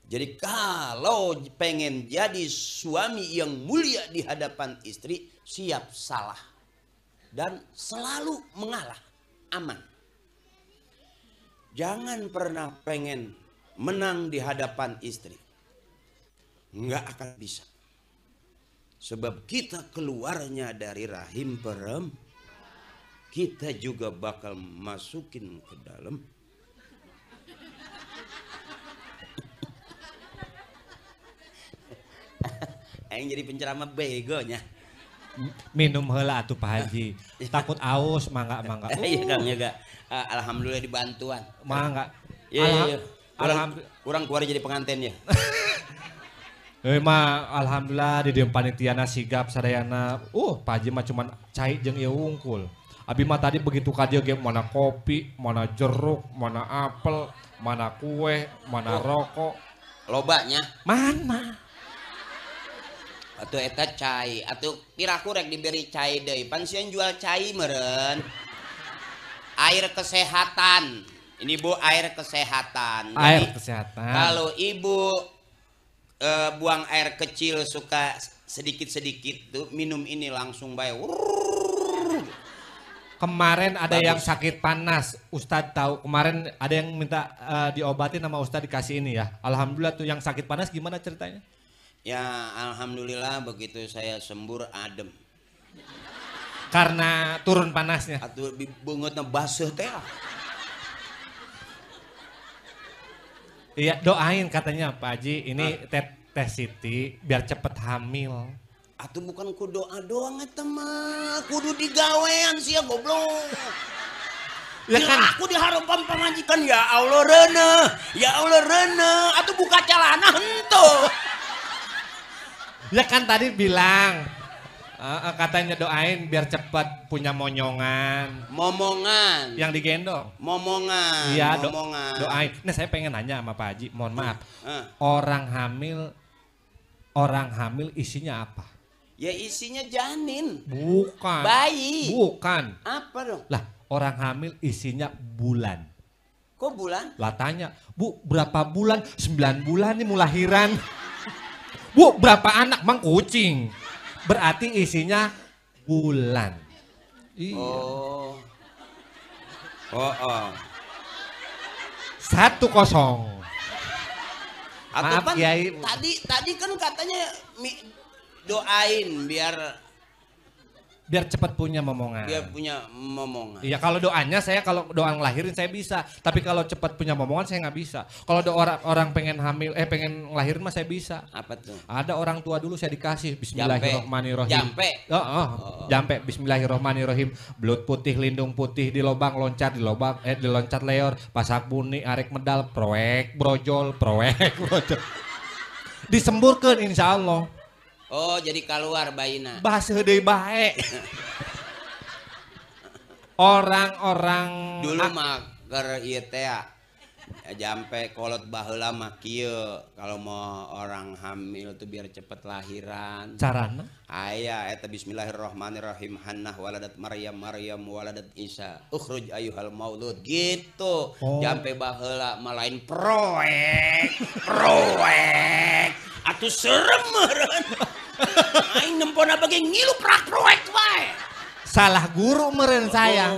Jadi kalau pengen jadi suami yang mulia di hadapan istri, siap salah. Dan selalu mengalah, aman. Jangan pernah pengen menang di hadapan istri. Nggak akan bisa. Sebab kita keluarnya dari rahim kita juga bakal masukin ke dalam. Aing jadi penceramah begonya. Minum heula atuh Pak Haji. Takut aus, mangga. Iya Kang ya gak. Alhamdulillah dibantuan. Mangga. Iya. Kurang keluar jadi pengantin ya. Alhamdulillah di dieu panitiana sigap sadayana. Pak Haji mah cuman cai jeung ieu wungkul. Abi mah tadi begitu ka dieu ge mana kopi, mana jeruk, mana apel, mana kue, mana rokok. Lobanya. Mana? Atuh eta cai, atuh piraku rek diberi cai deui. Pan sieun jual cai meureun. Air kesehatan. Ini Bu, air kesehatan. Air kesehatan. Kalau Ibu buang air kecil suka sedikit-sedikit tuh minum ini langsung bae. Kemarin ada yang sakit panas, Ustadz tahu. Kemarin ada yang minta diobatin sama Ustadz dikasih ini ya. Alhamdulillah tuh yang sakit panas gimana ceritanya? Ya alhamdulillah begitu saya sembur adem. Karena turun panasnya. Atuh beungeutna baseuh teh. Iya doain katanya Pak Haji ini Teh Siti biar cepet hamil. Atuh bukan ku doa doang eta mah, kudu digawean sia goblok. Ya kan aku dihareupan pamajikan ya Allah reuneuh, ya Allah reuneuh, atuh buka calana henteu. Ya kan tadi bilang katanya doain biar cepat punya momongan. Momongan. Yang digendong. Momongan. Iya momongan. Doain. Nah saya pengen nanya sama Pak Haji, mohon maaf. Orang hamil isinya apa? Ya isinya janin. Bukan. Bayi. Bukan. Apa dong? Lah orang hamil isinya bulan. Kok bulan? Lah tanya, Bu berapa bulan? 9 bulan nih mau lahiran. Bu, berapa anak? Mang kucing. Berarti isinya bulan. Iya. Oh. 1-0. Maaf Pan, Kiai. Tadi kan katanya doain biar cepat punya momongan. Biar punya momongan. Iya kalau doanya saya kalau doa ngelahirin saya bisa. Tapi kalau cepat punya momongan saya nggak bisa. Kalau orang pengen hamil pengen ngelahirin mah saya bisa. Apa tuh? Ada orang tua dulu saya dikasih Bismillahirrohmanirrohim. Jampe. Jampe Bismillahirrohmanirrohim. Belut putih, lindung putih di lobang, loncat di lobang, diloncat leor, pasak buni, arek medal, proek brojol. Disemburkeun insyaallah. Oh jadi keluar bayina. Bahasa deui bae. Orang-orang dulu mah keur ieu teh jampe kolot baheula mah kieu kalau mau orang hamil tuh biar cepet lahiran. Carana? Aya eta Bismillahirrahmanirrahim Hannah waladat Maryam waladat Isa ukhruj ayyuhal maulud gitu. Jampe baheula mah lain proek. Atuh serem meureun. Aing nempona bagi ngilu proek wae. Salah guru meureun saya.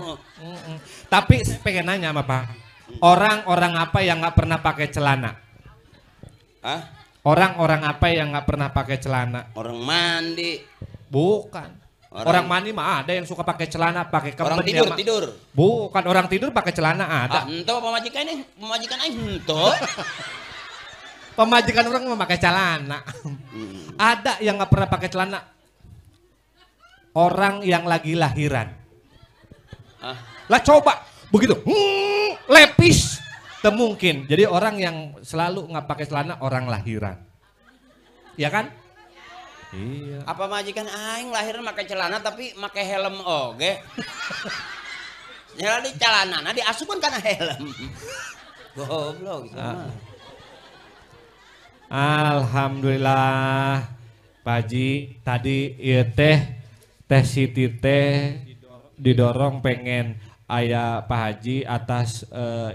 Tapi pengen nanya sama Pak. Orang-orang apa yang nggak pernah pakai celana? Hah? Orang-orang apa yang nggak pernah pakai celana? Orang mandi. Bukan. Orang mandi mah ada yang suka pakai celana, pakai kemben. Orang tidur. Bukan orang tidur pakai celana ada. Henteu pemajikan aing henteu. Pemajikan orang memakai celana. Ada yang nggak pernah pakai celana. Orang yang lagi lahiran. Lah coba begitu, lepis, mungkin. Jadi orang yang selalu nggak pakai celana orang lahiran, ya kan? Iya. Apa majikan aing lahir pakai celana tapi pakai helm oge. Jadi celanana diasupan karena helm. Goblok gitu mah. Alhamdulillah Pak Haji tadi ieu teh Siti teh didorong pengen aya Pak Haji atas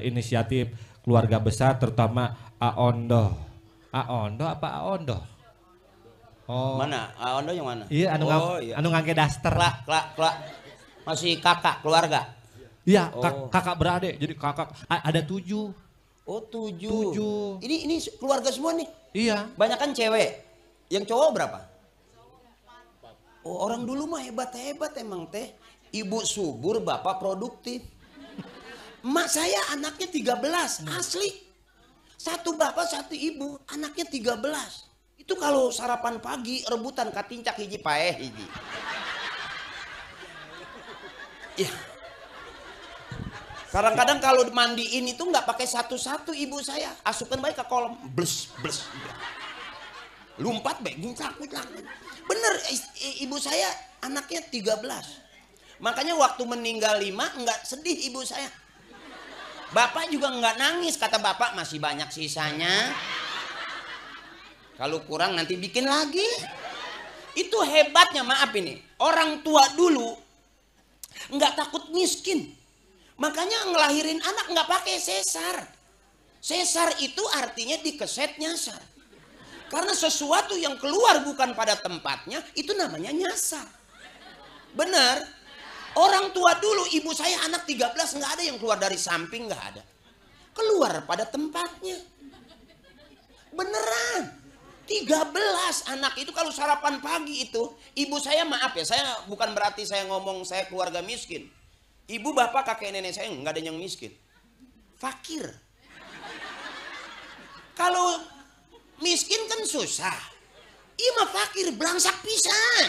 inisiatif keluarga besar terutama Aondo. Aondo apa Aondo? Oh. Mana? Aondo yang mana? Iya anu ngangge daster. Klak. Masih kakak keluarga. Iya, kakak beradik. Jadi kakak ada 7. Oh 7. 7. Ini keluarga semua nih. Iya. Banyak kan cewek. Yang cowok berapa? Oh orang dulu mah hebat emang teh. Ibu subur, bapak produktif. Emak saya anaknya 13, asli. Satu bapak, satu ibu, anaknya 13. Itu kalau sarapan pagi rebutan katincak hiji paeh hiji. Ya. Kadang-kadang kalau mandiin itu nggak pakai satu-satu ibu saya, asupkan baik ke kolam, bles. Lumpat baik, guncak. Bener, ibu saya anaknya 13. Makanya waktu meninggal 5 nggak sedih ibu saya. Bapak juga nggak nangis, kata bapak masih banyak sisanya. Kalau kurang nanti bikin lagi. Itu hebatnya, maaf ini. Orang tua dulu nggak takut miskin. Makanya ngelahirin anak nggak pakai sesar. Sesar itu artinya dikeset nyasar. Karena sesuatu yang keluar bukan pada tempatnya itu namanya nyasar. Benar. Orang tua dulu, ibu saya anak 13 nggak ada yang keluar dari samping, nggak ada. Keluar pada tempatnya. Beneran. 13 anak itu kalau sarapan pagi itu, ibu saya maaf ya, saya bukan berarti saya ngomong saya keluarga miskin. Ibu bapak kakek nenek saya nggak ada yang miskin. Fakir. Kalau miskin kan susah. Ima fakir belangsak pisan.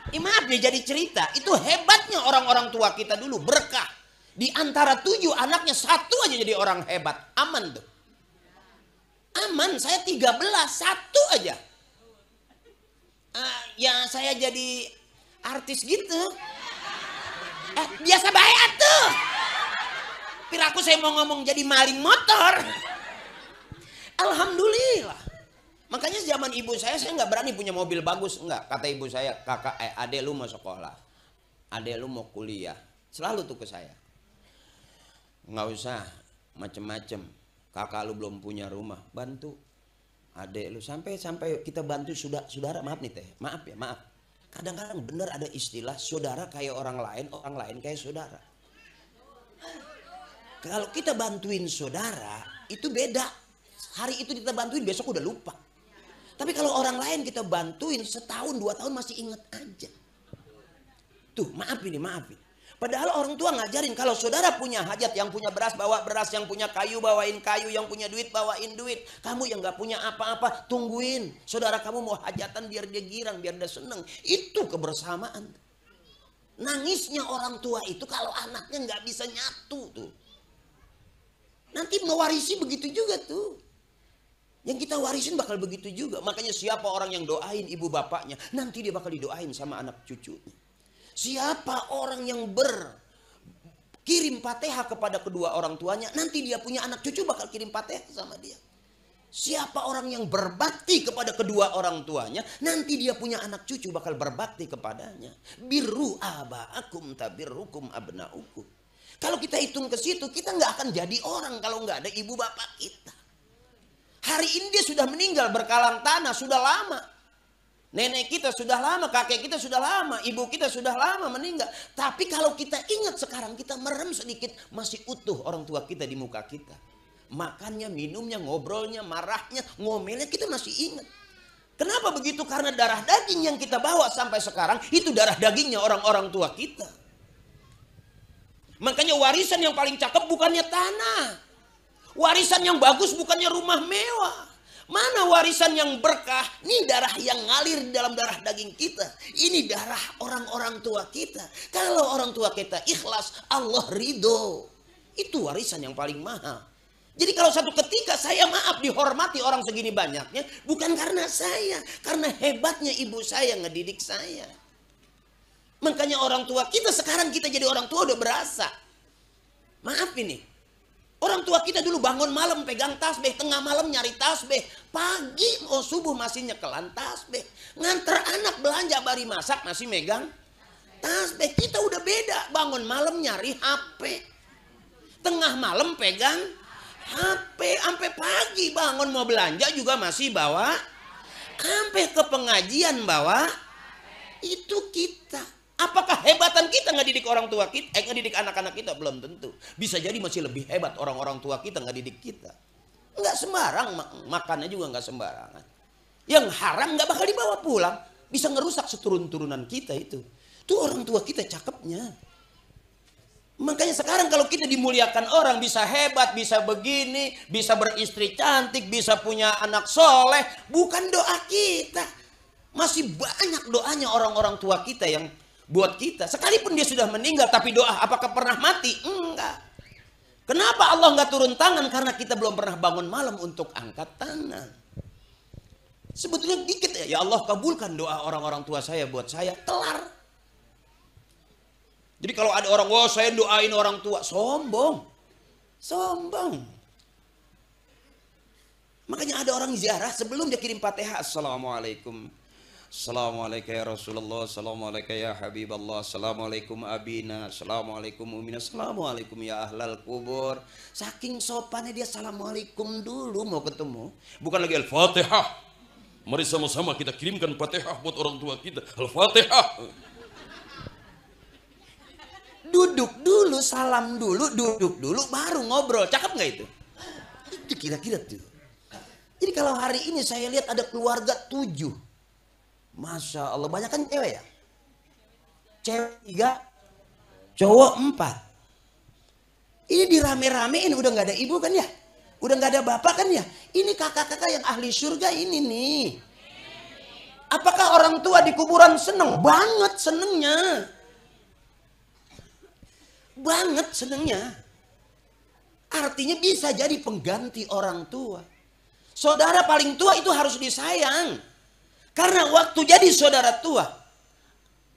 Maaf nih jadi cerita, itu hebatnya orang-orang tua kita dulu, berkah. Di antara 7 anaknya 1 aja jadi orang hebat, aman tuh. Aman, saya 13, 1 aja. Ya saya jadi artis gitu. Biasa baik tuh. Piraku saya mau ngomong jadi maling motor. Alhamdulillah. Makanya zaman ibu saya nggak berani punya mobil bagus, enggak. Kata ibu saya, kakak, adek lu mau sekolah, adek lu mau kuliah, selalu tuh ke saya. Nggak usah macem-macem, kakak lu belum punya rumah, bantu adek lu sampai kita bantu saudara. Maaf nih teh, maaf ya, maaf. Kadang-kadang bener ada istilah saudara kayak orang lain kayak saudara. Kalau kita bantuin saudara itu beda. Hari itu kita bantuin, besok udah lupa. Tapi kalau orang lain kita bantuin setahun 2 tahun masih inget aja. Tuh maaf ini. Padahal orang tua ngajarin kalau saudara punya hajat, yang punya beras bawa beras, yang punya kayu bawain kayu, yang punya duit bawain duit. Kamu yang gak punya apa-apa tungguin. Saudara kamu mau hajatan biar dia girang, biar dia seneng. Itu kebersamaan. Nangisnya orang tua itu kalau anaknya gak bisa nyatu tuh. Nanti mewarisi begitu juga tuh. Yang kita warisin bakal begitu juga. Makanya siapa orang yang doain ibu bapaknya, nanti dia bakal didoain sama anak cucunya. Siapa orang yang berkirim Fatihah kepada kedua orang tuanya, nanti dia punya anak cucu bakal kirim Fatihah sama dia. Siapa orang yang berbakti kepada kedua orang tuanya, nanti dia punya anak cucu bakal berbakti kepadanya. Birru aba'akum tabirrukum abna'ukum. Kalau kita hitung ke situ, kita nggak akan jadi orang kalau nggak ada ibu bapak kita. Hari ini dia sudah meninggal berkalang tanah, sudah lama. Nenek kita sudah lama, kakek kita sudah lama, ibu kita sudah lama meninggal. Tapi kalau kita ingat sekarang, kita merem sedikit, masih utuh orang tua kita di muka kita. Makannya, minumnya, ngobrolnya, marahnya, ngomelnya kita masih ingat. Kenapa begitu? Karena darah daging yang kita bawa sampai sekarang, itu darah dagingnya orang-orang tua kita. Makanya warisan yang paling cakep bukannya tanah. Warisan yang bagus bukannya rumah mewah. Mana warisan yang berkah? Ini darah yang ngalir di dalam darah daging kita. Ini darah orang-orang tua kita. Kalau orang tua kita ikhlas, Allah ridho. Itu warisan yang paling mahal. Jadi kalau satu ketika saya maaf dihormati orang segini banyaknya, bukan karena saya, karena hebatnya ibu saya ngedidik saya. Makanya orang tua kita sekarang, kita jadi orang tua udah berasa. Maaf ini, orang tua kita dulu bangun malam pegang tasbih, tengah malam nyari tasbih, pagi mau subuh masih nyekelan tasbih, nganter anak belanja bari masak masih megang tasbih. Kita udah beda, bangun malam nyari HP, tengah malam pegang HP, sampai pagi bangun mau belanja juga masih bawa, sampai ke pengajian bawa. Itu kita. Apakah hebatan kita ngedidik orang tua kita, ngedidik anak-anak kita? Belum tentu. Bisa jadi masih lebih hebat orang-orang tua kita ngedidik kita. Enggak sembarang, makannya juga enggak sembarangan. Yang haram enggak bakal dibawa pulang, bisa ngerusak seturun-turunan kita itu. Itu orang tua kita cakepnya. Makanya sekarang kalau kita dimuliakan orang, bisa hebat, bisa begini, bisa beristri cantik, bisa punya anak soleh, bukan doa kita. Masih banyak doanya orang-orang tua kita yang buat kita. Sekalipun dia sudah meninggal, tapi doa apakah pernah mati? Enggak. Kenapa Allah enggak turun tangan? Karena kita belum pernah bangun malam untuk angkat tangan. Sebetulnya dikit ya Allah kabulkan doa orang-orang tua saya buat saya, kelar. Jadi kalau ada orang, wah saya doain orang tua, sombong. Sombong. Makanya ada orang ziarah sebelum dia kirim Fatihah, Assalamualaikum. Assalamualaikum ya Rasulullah, Assalamualaikum ya Habiballah, Assalamualaikum abina, Assalamualaikum umina, Assalamualaikum ya ahlal kubur. Saking sopannya dia Assalamualaikum dulu mau ketemu. Bukan lagi Al-Fatihah. Mari sama-sama kita kirimkan Fatihah buat orang tua kita. Al-Fatihah. Duduk dulu, salam dulu, duduk dulu, baru ngobrol. Cakep nggak itu? Itu kira-kira tuh. Jadi kalau hari ini saya lihat ada keluarga 7. Masya Allah, banyak kan cewek ya? Cewek 3, cowok 4. Ini dirame-ramein, udah nggak ada ibu kan ya? Udah nggak ada bapak kan ya? Ini kakak-kakak yang ahli surga ini nih. Apakah orang tua di kuburan seneng? Banget senengnya. Banget senengnya. Artinya bisa jadi pengganti orang tua. Saudara paling tua itu harus disayang. Karena waktu jadi saudara tua,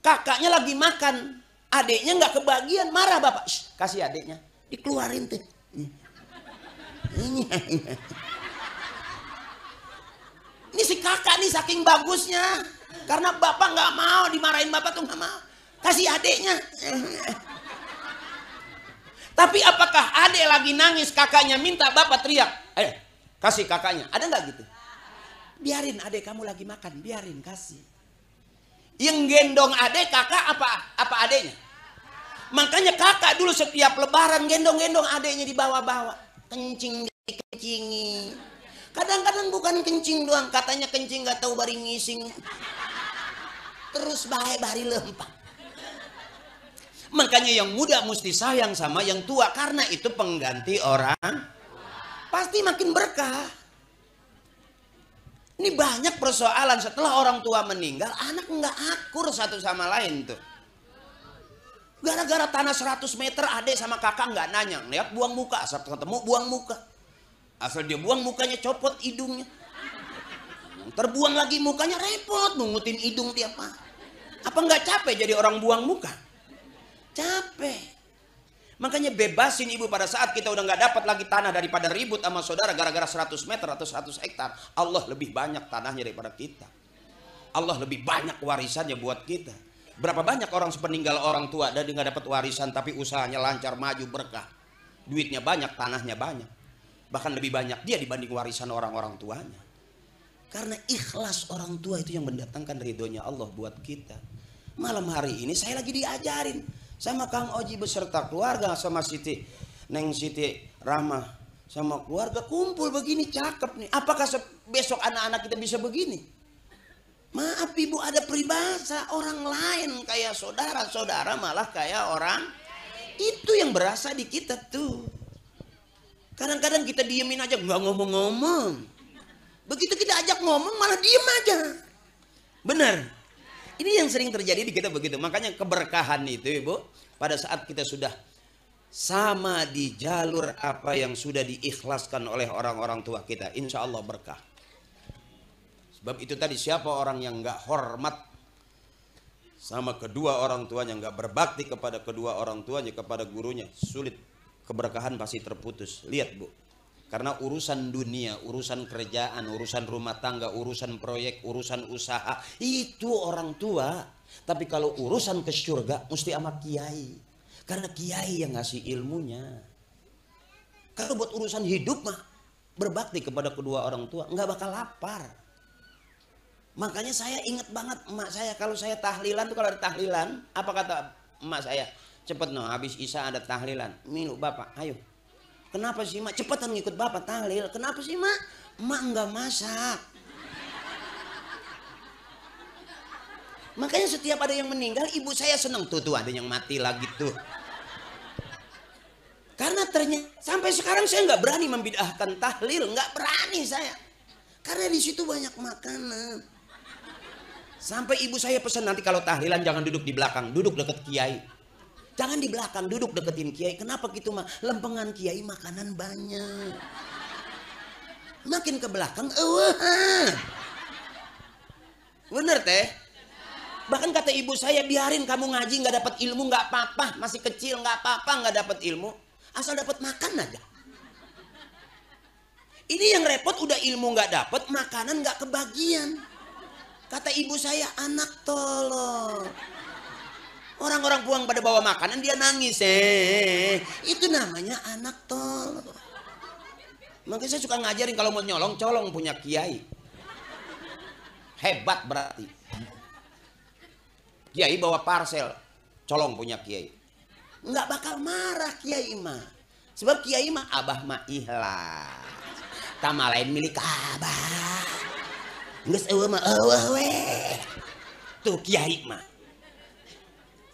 kakaknya lagi makan, adiknya nggak kebagian, marah bapak. Shh, kasih adiknya, dikeluarin tuh. Ini si kakak nih saking bagusnya, karena bapak nggak mau dimarahin, bapak tuh nggak mau. Kasih adiknya. Tapi apakah adik lagi nangis, kakaknya minta, bapak teriak, kasih kakaknya? Ada nggak gitu? Biarin adik kamu lagi makan, biarin kasih. Yang gendong adik kakak apa adiknya? Makanya kakak dulu setiap lebaran gendong-gendong adiknya dibawa-bawa. Kencing dikencingi. Kadang-kadang bukan kencing doang, katanya kencing nggak tahu bari ngising. Terus baik bari lempang. Makanya yang muda mesti sayang sama yang tua, karena itu pengganti orang. Pasti makin berkah. Ini banyak persoalan setelah orang tua meninggal, anak nggak akur satu sama lain tuh. Gara-gara tanah 100 meter, adik sama kakak nggak nanya, lihat buang muka, asal ketemu buang muka. Asal dia buang mukanya, copot hidungnya. Terbuang lagi mukanya, repot ngungutin hidung tiap hari. Apa nggak capek jadi orang buang muka? Capek. Makanya bebasin ibu pada saat kita udah nggak dapat lagi tanah, daripada ribut sama saudara gara-gara 100 meter atau 100 hektar. Allah lebih banyak tanahnya daripada kita. Allah lebih banyak warisannya buat kita. Berapa banyak orang sepeninggal orang tua dan dia nggak dapat warisan, tapi usahanya lancar, maju, berkah. Duitnya banyak, tanahnya banyak. Bahkan lebih banyak dia dibanding warisan orang-orang tuanya. Karena ikhlas orang tua itu yang mendatangkan ridhonya Allah buat kita. Malam hari ini saya lagi diajarin sama Kang Oji beserta keluarga, sama Siti Neng Siti Rahmah sama keluarga, kumpul begini cakep nih. Apakah besok anak-anak kita bisa begini? Maaf ibu, ada peribahasa, orang lain kayak saudara-saudara malah kayak orang. Itu yang berasa di kita tuh. Kadang-kadang kita diemin aja, nggak ngomong-ngomong. Begitu kita ajak ngomong malah diem aja. Benar. Ini yang sering terjadi di kita begitu. Makanya keberkahan itu ibu, pada saat kita sudah sama di jalur apa yang sudah diikhlaskan oleh orang-orang tua kita, insya Allah berkah. Sebab itu tadi, siapa orang yang nggak hormat sama kedua orang tuanya, nggak berbakti kepada kedua orang tuanya, kepada gurunya, sulit, keberkahan pasti terputus. Lihat Bu, karena urusan dunia, urusan kerjaan, urusan rumah tangga, urusan proyek, urusan usaha, itu orang tua. Tapi kalau urusan ke surga mesti sama kiai, karena kiai yang ngasih ilmunya. Kalau buat urusan hidup mah berbakti kepada kedua orang tua nggak bakal lapar. Makanya saya ingat banget emak saya, kalau saya tahlilan tuh, kalau ada tahlilan, apa kata emak saya? Cepet no, habis isya ada tahlilan. Milu bapak, ayo. Kenapa sih mak? Cepetan ngikut bapak tahlil. Kenapa sih mak? Mak nggak masak. Makanya setiap ada yang meninggal, ibu saya seneng tuh ada yang mati lagi tuh. Karena ternyata sampai sekarang saya nggak berani membid'ahkan tahlil, nggak berani saya. Karena di situ banyak makanan. Sampai ibu saya pesan, nanti kalau tahlilan jangan duduk di belakang, duduk deket kiai. Jangan di belakang, duduk deketin kiai. Kenapa gitu mah? Lempengan kiai makanan banyak. Makin ke belakang, bener teh. Bahkan kata ibu saya, biarin kamu ngaji nggak dapat ilmu nggak apa-apa, masih kecil nggak apa-apa, nggak dapat ilmu, asal dapat makan aja. Ini yang repot, udah ilmu nggak dapat, makanan nggak kebagian. Kata ibu saya, anak tolol. Orang-orang pulang pada bawa makanan, dia nangis. Itu namanya anak tolol. Makanya saya suka ngajarin kalau mau nyolong, colong punya kiai. Hebat berarti. Kiai bawa parcel, colong punya kiai. Nggak bakal marah kiai mah. Sebab kiai mah abah mah ikhlas. Tama lain milik abah. Nges eueuh mah eueuh weh. Tuh kiai mah.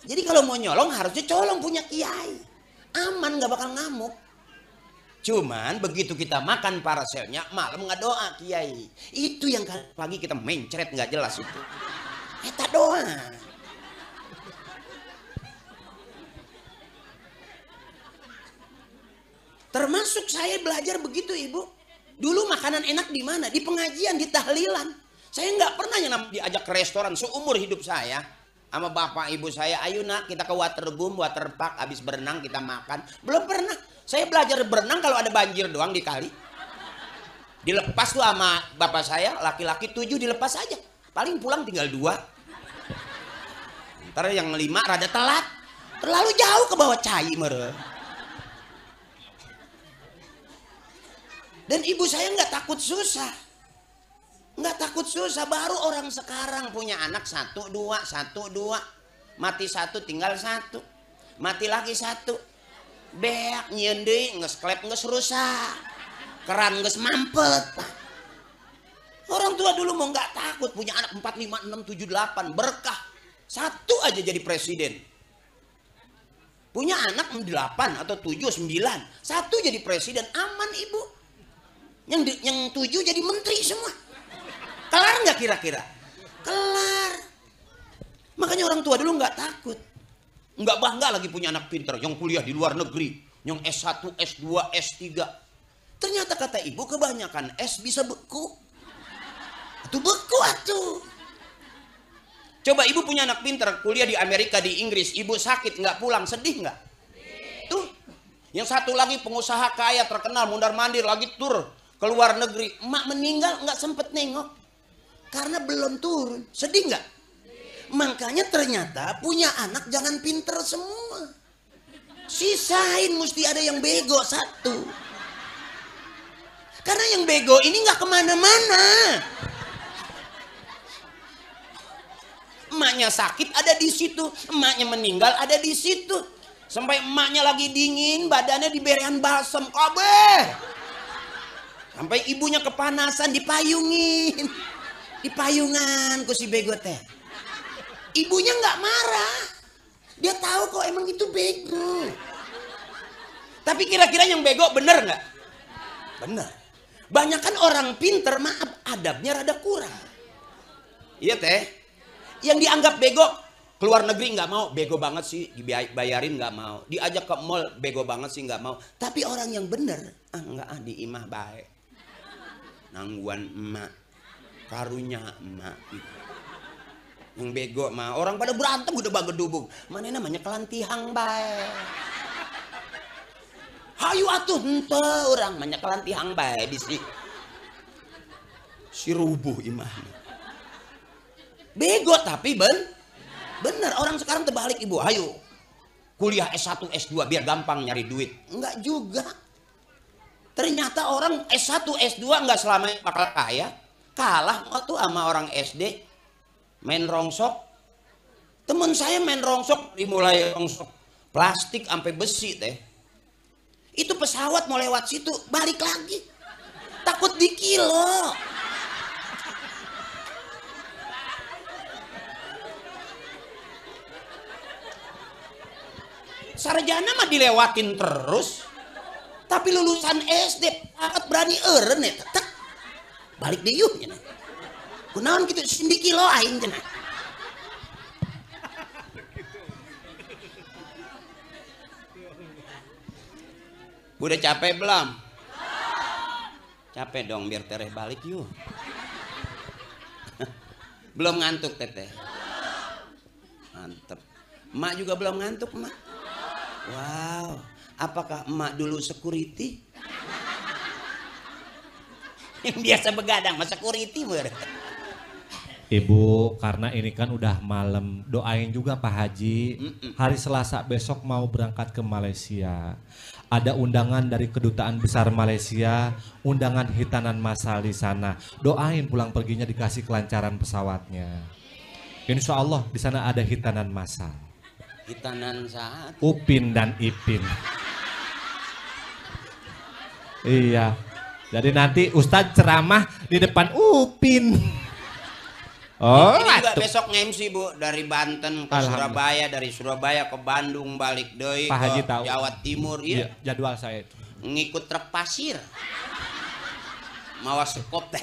Jadi kalau mau nyolong harusnya colong punya kiai. Aman, nggak bakal ngamuk. Cuman begitu kita makan parcelnya, malam nggak doa kiai. Itu yang pagi kita mencret nggak jelas itu. Eta doa. Termasuk saya belajar begitu ibu. Dulu makanan enak di mana? Di pengajian, di tahlilan. Saya nggak pernah yang diajak ke restoran seumur hidup saya. Sama bapak ibu saya, ayo nak kita ke waterboom, waterpark, habis berenang kita makan. Belum pernah. Saya belajar berenang kalau ada banjir doang di kali. Dilepas tuh sama bapak saya, laki-laki 7 dilepas aja. Paling pulang tinggal 2. Ntar yang 5 rada telat. Terlalu jauh ke bawah cai mere. Dan ibu saya nggak takut susah. Nggak takut susah. Baru orang sekarang punya anak 1, 2, 1, 2. Mati 1 tinggal 1. Mati lagi 1. Beak nyieun deui, geus klep geus rusak. Keran geus mampet. Orang tua dulu mau nggak takut punya anak 4, 5, 6, 7, 8. Berkah. 1 aja jadi presiden. Punya anak 8 atau 7, 9. 1 jadi presiden, aman ibu. Yang 7 jadi menteri semua. Kelar nggak kira-kira? Kelar. Makanya orang tua dulu nggak takut. Nggak bangga lagi punya anak pinter yang kuliah di luar negeri, yang S1, S2, S3. Ternyata kata ibu, kebanyakan S bisa beku. Itu beku atuh. Coba ibu punya anak pinter kuliah di Amerika, di Inggris, ibu sakit nggak pulang, sedih nggak? Tuh. Yang satu lagi pengusaha kaya terkenal, mundar-mandir lagi tur ke luar negeri, emak meninggal nggak sempet nengok karena belum turun. Sedih nggak? Makanya ternyata punya anak jangan pinter semua, sisain mesti ada yang bego 1. Karena yang bego ini nggak kemana-mana. Emaknya sakit ada di situ, emaknya meninggal ada di situ. Sampai emaknya lagi dingin, badannya diberian balsem kabeh. Sampai ibunya kepanasan, dipayungin. Dipayungan ku si bego teh. Ibunya nggak marah. Dia tahu kok emang itu bego. Tapi kira-kira yang bego bener nggak? Bener. Banyakan orang pinter, maaf, adabnya rada kurang. Iya teh. Yang dianggap bego Keluar negeri nggak mau, bego banget sih, dibayarin nggak mau. Diajak ke mall, bego banget sih nggak mau. Tapi orang yang bener, nggak di imah baik. Nangguan emak, karunya emak. Gitu. Yang bego mah, orang pada berantem udah bagedubung. Mana namanya kelantihang baik. Hayu atuh ente orang banyak kelantihang baik di si rubuh imahnya. Bego tapi bener orang sekarang terbalik ibu. Ayo kuliah S1 S2 biar gampang nyari duit. Enggak juga. Ternyata orang S1 S2 enggak selamanya bakal kaya. Kalah waktu sama orang SD main rongsok. Temen saya main rongsok, dimulai rongsok plastik sampai besi teh. Itu pesawat mau lewat situ balik lagi. Takut dikilo. Sarjana mah dilewatin terus. Tapi lulusan SD sangat berani eureun eta. Tek. Balik deui yuh cenah. Kunaon kitu sindi kilo aing cenah. Udah capek belum? Capek dong biar tereh balik yuk. Belum ngantuk teteh. Mantep. Emak juga belum ngantuk emak. Wow, apakah emak dulu security? Yang biasa begadang mas security ber. Ibu, karena ini kan udah malam, doain juga Pak Haji. Hari Selasa besok mau berangkat ke Malaysia. Ada undangan dari Kedutaan Besar Malaysia, undangan hitanan massal di sana. Doain pulang perginya dikasih kelancaran pesawatnya. Insya Allah di sana ada hitanan massal. Hitanan saat. Upin dan Ipin. Iya. Jadi nanti Ustadz ceramah di depan Upin. Oh, ini juga besok nge-MC Bu dari Banten ke Surabaya, dari Surabaya ke Bandung, balik deui ke Jawa Timur iya. Jadwal saya itu. Ngikut truk pasir. Mawa sekop teh.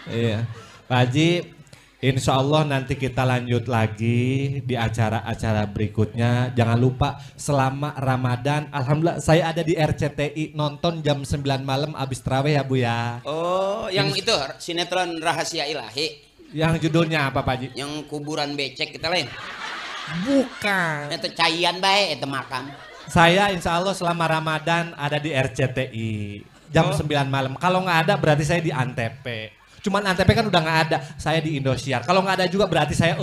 Iya. Pak Haji, insya Allah nanti kita lanjut lagi di acara-acara berikutnya. Jangan lupa selama Ramadan, alhamdulillah saya ada di RCTI nonton jam 9 malam abis terawih ya Bu ya. Oh, yang itu sinetron Rahasia Ilahi. Yang judulnya apa Pak Haji? Yang kuburan becek kita lain. Bukan. Itu cayan bae itu makam. Saya insya Allah selama Ramadan ada di RCTI jam 9 malam. Kalau nggak ada berarti saya di Antep. Cuman Antep kan udah nggak ada. Saya di Indosiar. Kalau nggak ada juga berarti saya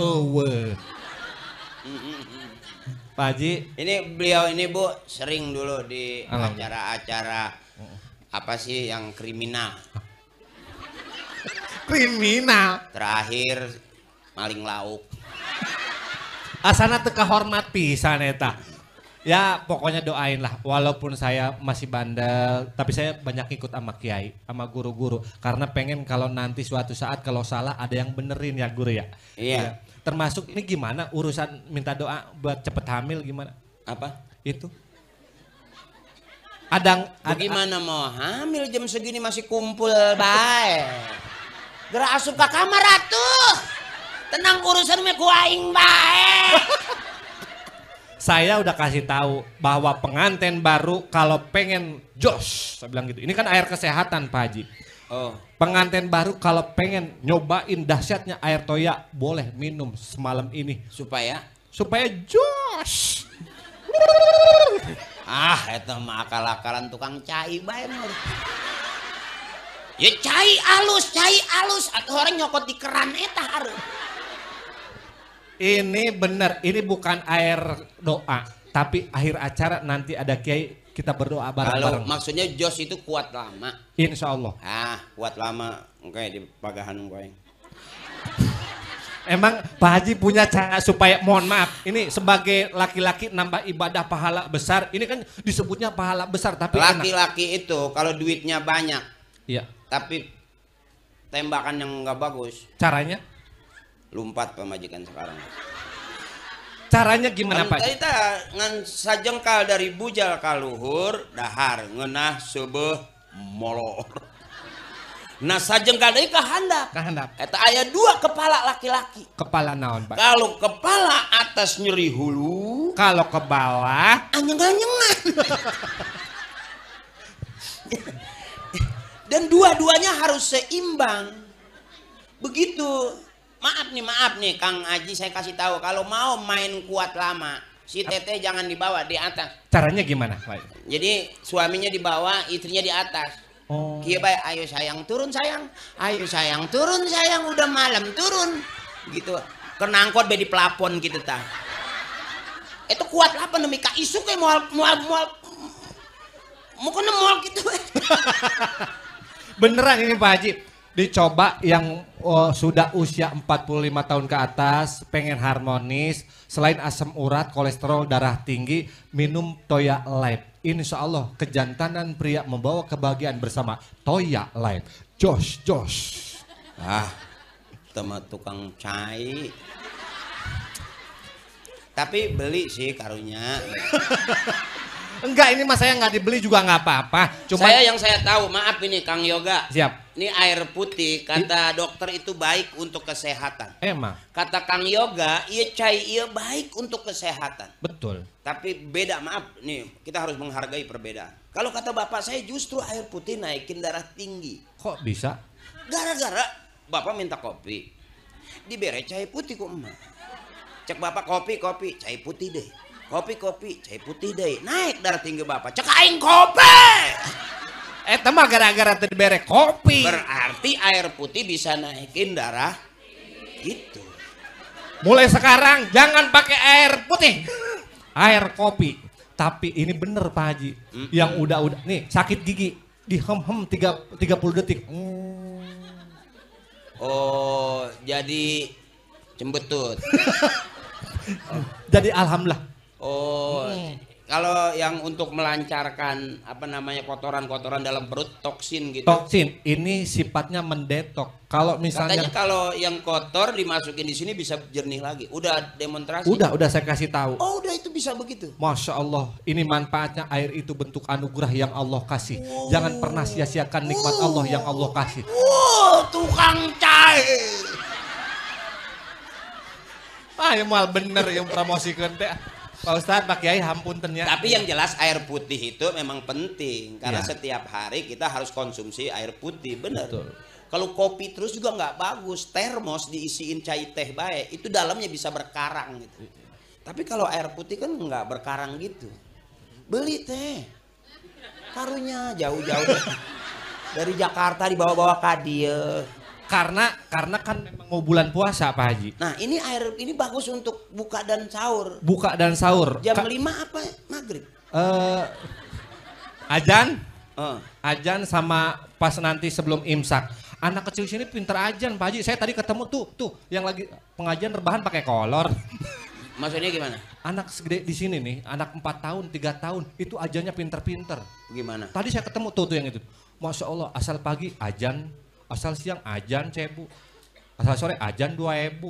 Pak Haji. Ini beliau ini Bu sering dulu di acara-acara apa sih yang kriminal. Kriminal. Terakhir maling lauk. Asana teka hormat pisan eta. Ya pokoknya doain lah. Walaupun saya masih bandel, tapi saya banyak ikut sama kiai, sama guru-guru. Karena pengen kalau nanti suatu saat kalau salah ada yang benerin ya guru ya. Iya. Termasuk ini gimana urusan minta doa buat cepet hamil gimana? Apa? Itu. Gimana mau hamil jam segini masih kumpul baik. Gerak asup ke kamar atuh. Tenang urusan mah ku aing bae. Saya udah kasih tahu bahwa pengantin baru kalau pengen jos, saya bilang gitu. Ini kan air kesehatan Pak Haji. Oh. Pengantin baru kalau pengen nyobain dahsyatnya air toya boleh minum semalam ini Supaya jos. Itu mah akal-akalan tukang cai bae. Ya cai alus atau orang nyokot di keran eta hareup. Ini bener, ini bukan air doa, tapi akhir acara nanti ada kiai kita berdoa bareng-bareng. Kalau maksudnya jos itu kuat lama. Insya Allah. Kuat lama, kayak di pagahan gue. Emang Pak Haji punya cara supaya, mohon maaf, ini sebagai laki-laki nambah ibadah pahala besar, ini kan disebutnya pahala besar, tapi laki-laki itu kalau duitnya banyak. Iya. Tapi tembakan yang nggak bagus. Caranya? Lumpat pemajikan sekarang. Caranya gimana Pak? Kita ngan sajengkal dari bujal kaluhur dahar ngenah sebuah molor. Nah sajengkal deui ka handap. Ka handap. Eta aya 2 kepala laki-laki. Kepala naon, Pak? Kalau kepala atas nyeri hulu, Kalau ke bawah anyeng-anyengan. Dan dua-duanya harus seimbang. Begitu. Maaf nih Kang Aji, saya kasih tahu kalau mau main kuat lama, si Teteh jangan dibawa di atas. caranya gimana, Pak? Jadi suaminya di bawah, istrinya di atas. Oh. Kieu bae, ayo sayang turun sayang. Ayo sayang turun sayang, udah malam turun. Gitu. Kenangkot be di plafon gitu tah. Itu kuat lah demi ka isu kayak mual kena mual gitu. Beneran ini Pak Haji. Dicoba yang sudah usia 45 tahun ke atas, pengen harmonis, selain asam urat, kolesterol, darah tinggi, minum Toya Life. Insya Allah kejantanan pria membawa kebahagiaan bersama Toya Life. Josh. Ah, tema tukang cai. Tapi beli sih karunya. Enggak, ini mas saya nggak dibeli juga nggak apa-apa. Cuma Yang saya tahu, maaf ini Kang Yoga. Siap. Ini air putih, kata dokter itu baik untuk kesehatan. Emang. Kata Kang Yoga, iya cai iya baik untuk kesehatan. Betul. Tapi beda, maaf nih, kita harus menghargai perbedaan. Kalau kata bapak saya justru air putih naikin darah tinggi. Kok bisa? Gara-gara bapak minta kopi, diberi cai putih kok emak. Cek bapak kopi, cai putih deh. Kopi, cai putih deh. Naik darah tinggi bapak, cek aing kopi. Mah gara-gara diberi kopi. Berarti air putih bisa naikin darah gitu. Mulai sekarang jangan pakai air putih. Air kopi. Tapi ini bener Pak Haji. Yang udah nih sakit gigi dihem-hem 30 detik. Oh, jadi cembetut. Jadi alhamdulillah. Oh, kalau yang untuk melancarkan kotoran-kotoran dalam perut, toksin gitu. Toksin ini sifatnya mendetok. Kalau misalnya Katanya kalau yang kotor dimasukin di sini bisa jernih lagi. Udah demonstrasi. udah saya kasih tahu. Oh, udah itu bisa begitu. Masya Allah, ini manfaatnya air itu bentuk anugerah yang Allah kasih. Jangan pernah sia-siakan nikmat Allah yang Allah kasih. Tukang cai. Ya mal bener yang promosikan teh. Pak Ustadz, Pak Kiai, hampunten ya. Tapi yang jelas air putih itu memang penting karena Ya. setiap hari kita harus konsumsi air putih, bener. Betul. Kalau kopi terus juga nggak bagus. Termos diisiin cai teh baik, itu dalamnya bisa berkarang gitu. Tapi kalau air putih kan nggak berkarang gitu. Beli teh, karunya jauh-jauh dari Jakarta dibawa-bawa ke dia. Karena kan memang mau bulan puasa Pak Haji. Nah ini air ini bagus untuk buka dan sahur. Buka dan sahur. Jam 5 apa maghrib? Ajan. Oh. Ajan sama pas nanti sebelum imsak. Anak kecil sini pinter ajan Pak Haji. Saya tadi ketemu tuh yang lagi pengajian rebahan pakai kolor. Maksudnya gimana? Anak segede di sini nih, anak 4 tahun, 3 tahun, itu ajannya pinter-pinter. Gimana? Tadi saya ketemu tuh yang itu. Masya Allah, asal pagi ajan, asal siang ajan 1.000, asal sore ajan 2.000,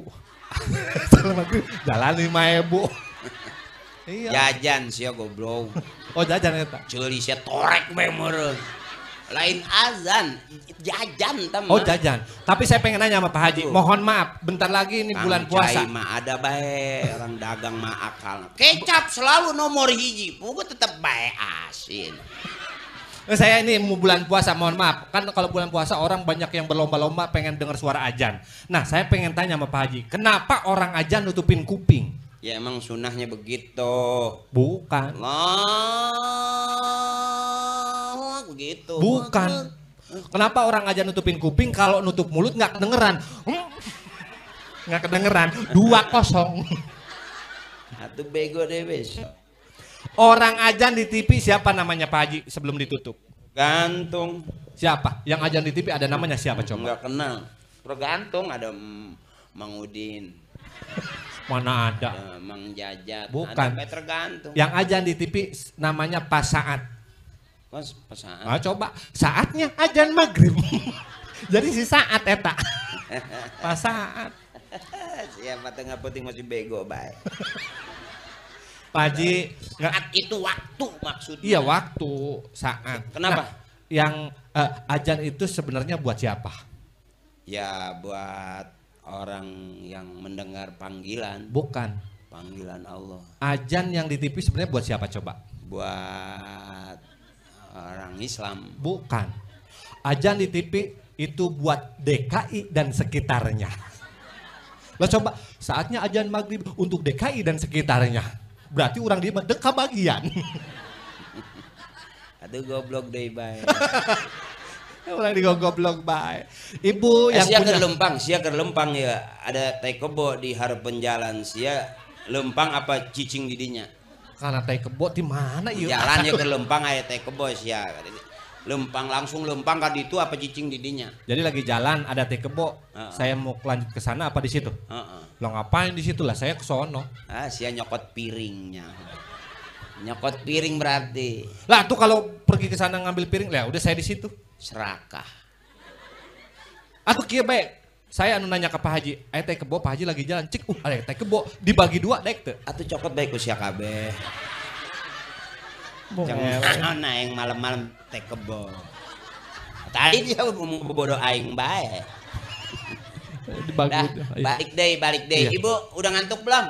asal maghrib jalan 5.000. Iya. Jajan sih goblok. Oh jajan eta. Ceuli sia torek we meureun. Lain azan, jajan teman. Oh jajan. Tapi saya pengen nanya sama Pak Haji. Mohon maaf, bentar lagi ini bulan puasa. Kang Cai mah ada bae, orang dagang mah akal. Kecap selalu nomor hiji, pugu tetep bae asin. Saya ini mau bulan puasa, mohon maaf. Kan kalau bulan puasa orang banyak yang berlomba-lomba pengen dengar suara ajan. Nah saya pengen tanya sama Pak Haji, kenapa orang ajan nutupin kuping? Ya emang sunahnya begitu. Bukan. Allah, begitu. Bukan. Kenapa orang ajan nutupin kuping, kalau nutup mulut nggak kedengeran? Nggak kedengeran. 2-0. Atuh bego deh besok. Orang ajan di TV siapa namanya Pak Haji sebelum ditutup? Gantung. Siapa? Yang ajan di TV ada namanya siapa coba? Enggak kenal. Tergantung ada Mang Udin. Mana ada? Mang Jajat. Bukan. Ada tergantung. Yang ajan di TV namanya Pas Saat. Pas saat. Ah, coba saatnya ajan maghrib. Jadi si saat eta. Pas Saat. Siapa tengah penting masih bego baik. Pak Haji nggak? Saat itu waktu maksudnya. Iya waktu saat. Kenapa? Nah, yang Azan itu sebenarnya buat siapa? Ya buat orang yang mendengar panggilan. Bukan. Panggilan Allah. Azan yang di TV sebenarnya buat siapa coba? Buat orang Islam. Bukan. Azan di TV itu buat DKI dan sekitarnya. Lo coba saatnya azan maghrib untuk DKI dan sekitarnya. Berarti orang di deka bagian. Aduh goblok deh bay. Orang di goblok bay. Ibu yang Sia punya sia ke Lempang ya. Ada teh kebo di harapan jalan sia Lempang apa cicing didinya. karena teh kebo di mana ieu? Jalan ya ke Lempang aya teh kebo sia. Lempang langsung Lempang ka ditu apa cicing didinya. Jadi lagi jalan ada teh kebo. Saya mau lanjut ke sana apa di situ? Lo ngapain di situ lah? Saya ke sono. Sia nyokot piringnya. Nyokot piring berarti. Lah tuh kalau pergi ke sana ngambil piring, lah udah saya di situ. Serakah. Atau kieu bae. Saya anu nanya ke Pak Haji, teh kebo Pak Haji lagi jalan, cik, ada teh kebo dibagi dua dek teu. Atuh cokot bae ku sia kabeh. Jangan Jangan naeng malam-malam teh kebo. Tadi dia ngomong bodoh aing bae. dibagi. Dah, balik deh. Iya. Ibu udah ngantuk belum?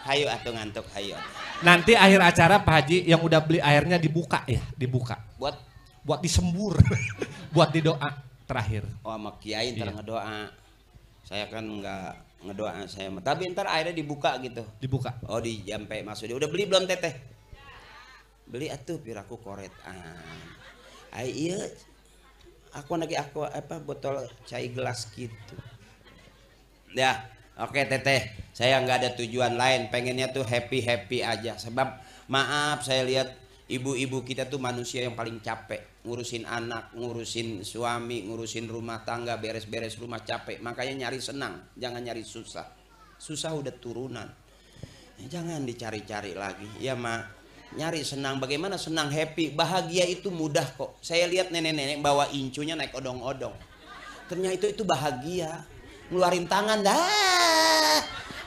Hayu atuh ngantuk, hayu. Nanti akhir acara Pak Haji yang udah beli airnya dibuka ya, dibuka. Buat disembur. Buat di doa terakhir. Oh sama kiai ntar Iya. ngedoa. Saya kan nggak ngedoa saya. Tapi ntar airnya dibuka gitu. Dibuka. Oh di jampe masuk dia. Udah beli belum teteh? Beli atuh piraku koretan. Iya. Aku apa botol cai gelas gitu. Ya, oke teteh. Saya nggak ada tujuan lain. Pengennya tuh happy aja. Sebab maaf saya lihat ibu-ibu kita tuh manusia yang paling capek. Ngurusin anak, ngurusin suami, ngurusin rumah tangga, beres-beres rumah capek. Makanya nyari senang, jangan nyari susah. Susah udah turunan. Jangan dicari-cari lagi. Ya mak, nyari senang. Bagaimana senang, happy, bahagia itu mudah kok. Saya lihat nenek-nenek bawa incunya naik odong-odong. Ternyata itu bahagia. Ngeluarin tangan dah.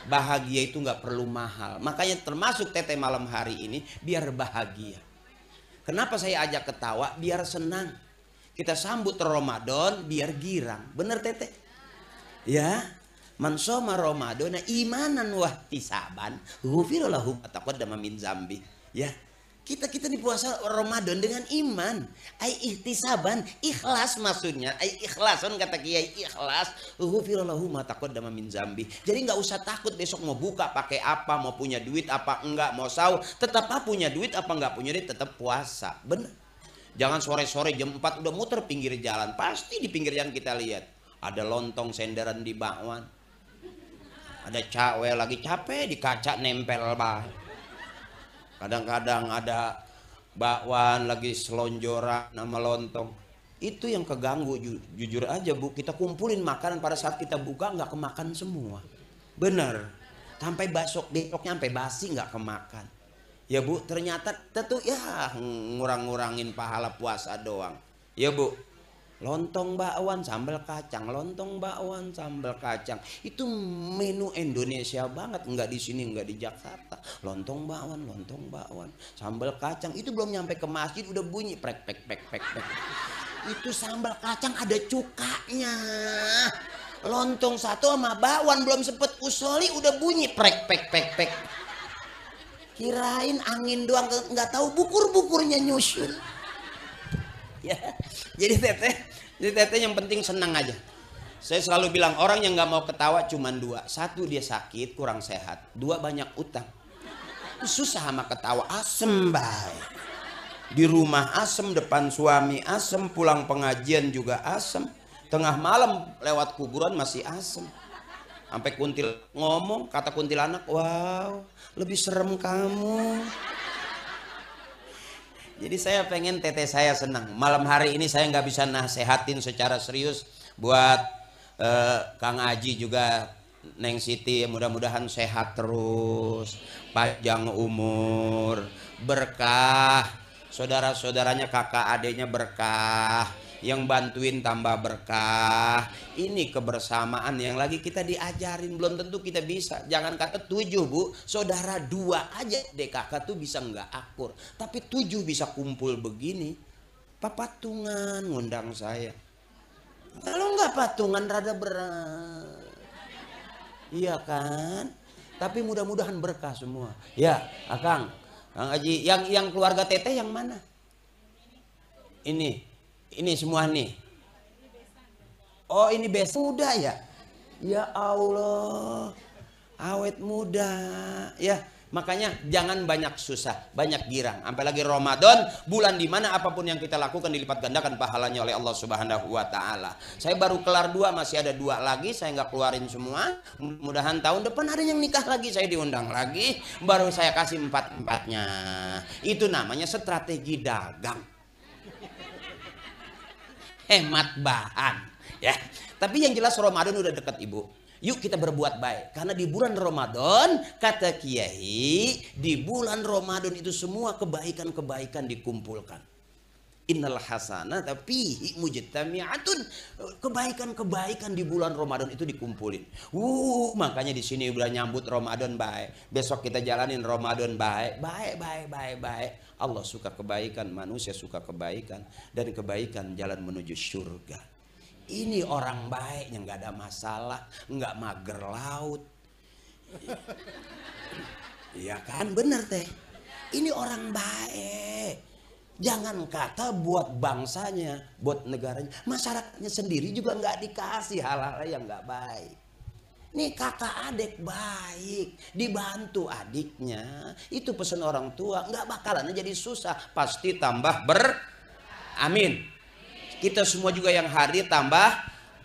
Bahagia itu nggak perlu mahal. Makanya termasuk teteh malam hari ini biar bahagia. Kenapa saya ajak ketawa? Biar senang. Kita sambut Ramadan biar girang. Bener teteh? Ya. Man shoma Ramadana imanan wahtisaban ghufira lahu ma taqaddama min zambi. Ya. Kita di puasa Ramadan dengan iman. Ai ihtisaban, ikhlas maksudnya. Ai ikhlason kata kiai, ikhlas. Ghufira lahu ma taqaddama min zambi. Jadi nggak usah takut besok mau buka pakai apa, mau punya duit apa enggak, mau sahur, tetap punya duit apa enggak punya duit tetap puasa. Bener. Jangan sore-sore jam 4 udah muter pinggir jalan. Pasti di pinggir jalan kita lihat ada lontong senderan di bakwan. Ada cewek lagi capek di kaca nempel bah. Kadang-kadang ada bakwan lagi selonjoran nama lontong. Itu yang keganggu jujur aja Bu. Kita kumpulin makanan pada saat kita buka nggak kemakan semua. Bener. Sampai besoknya sampai basi nggak kemakan. Ya Bu, ternyata tentu ya ngurang-ngurangin pahala puasa doang. Ya Bu. Lontong bakwan sambal kacang, lontong bakwan sambal kacang. Itu menu Indonesia banget, enggak di sini, enggak di Jakarta. Lontong bakwan, sambal kacang. Itu belum nyampe ke masjid udah bunyi prek. Itu sambal kacang ada cukanya. Lontong satu sama bakwan belum sempet usoli udah bunyi prek. Kirain angin doang, nggak tahu bukur-bukurnya nyusul. Ya, jadi teteh yang penting senang aja. Saya selalu bilang orang yang nggak mau ketawa cuma dua. Satu dia sakit kurang sehat, dua banyak utang. Susah sama ketawa, asem baik. Di rumah asem, depan suami asem, pulang pengajian juga asem. Tengah malam lewat kuburan masih asem. Sampai kuntil ngomong, kata kuntilanak, wow lebih serem kamu. Jadi saya pengen teteh saya senang. Malam hari ini saya nggak bisa nasehatin secara serius buat Kang Aji juga, Neng Siti, mudah-mudahan sehat terus, panjang umur, berkah, saudara-saudaranya kakak adiknya berkah, yang bantuin tambah berkah. Ini kebersamaan yang lagi kita diajarin, belum tentu kita bisa. Jangan kata 7 Bu, saudara 2 aja DKK tuh bisa nggak akur, tapi 7 bisa kumpul begini. patungan ngundang saya. Kalau nggak patungan rada berat. Iya kan? Tapi mudah-mudahan berkah semua. Ya, Akang, Kang Haji, yang keluarga Teteh yang mana? Ini semua nih. Oh, ini besan muda ya? Ya Allah, awet muda. Ya, makanya jangan banyak susah, banyak girang. Apalagi Ramadan, bulan dimana apapun yang kita lakukan dilipat gandakan pahalanya oleh Allah Subhanahu wa Ta'ala. Saya baru kelar 2, masih ada 2 lagi. Saya nggak keluarin semua. Mudah-mudahan tahun depan ada yang nikah lagi, saya diundang lagi. Baru saya kasih 4-4-nya. Itu namanya strategi dagang. Hemat bahan. Ya, tapi yang jelas Ramadan udah dekat Ibu. Yuk kita berbuat baik. Karena di bulan Ramadan, kata Kiai, di bulan Ramadan itu semua kebaikan-kebaikan dikumpulkan. Innal hasanata fihi mujtami'atun. Kebaikan-kebaikan di bulan Ramadan itu dikumpulin. Makanya di sini udah nyambut Ramadan baik. Besok kita jalanin Ramadan baik. Baik. Allah suka kebaikan, manusia suka kebaikan, dan kebaikan jalan menuju surga. Ini orang baik yang nggak ada masalah, nggak mager laut. Iya kan, bener teh. Ini orang baik. Jangan kata buat bangsanya, buat negaranya, masyarakatnya sendiri juga nggak dikasih hal-hal yang nggak baik. Nih kakak adik baik, dibantu adiknya. Itu pesan orang tua, nggak bakalan jadi susah, pasti tambah amin. Kita semua juga yang hadir tambah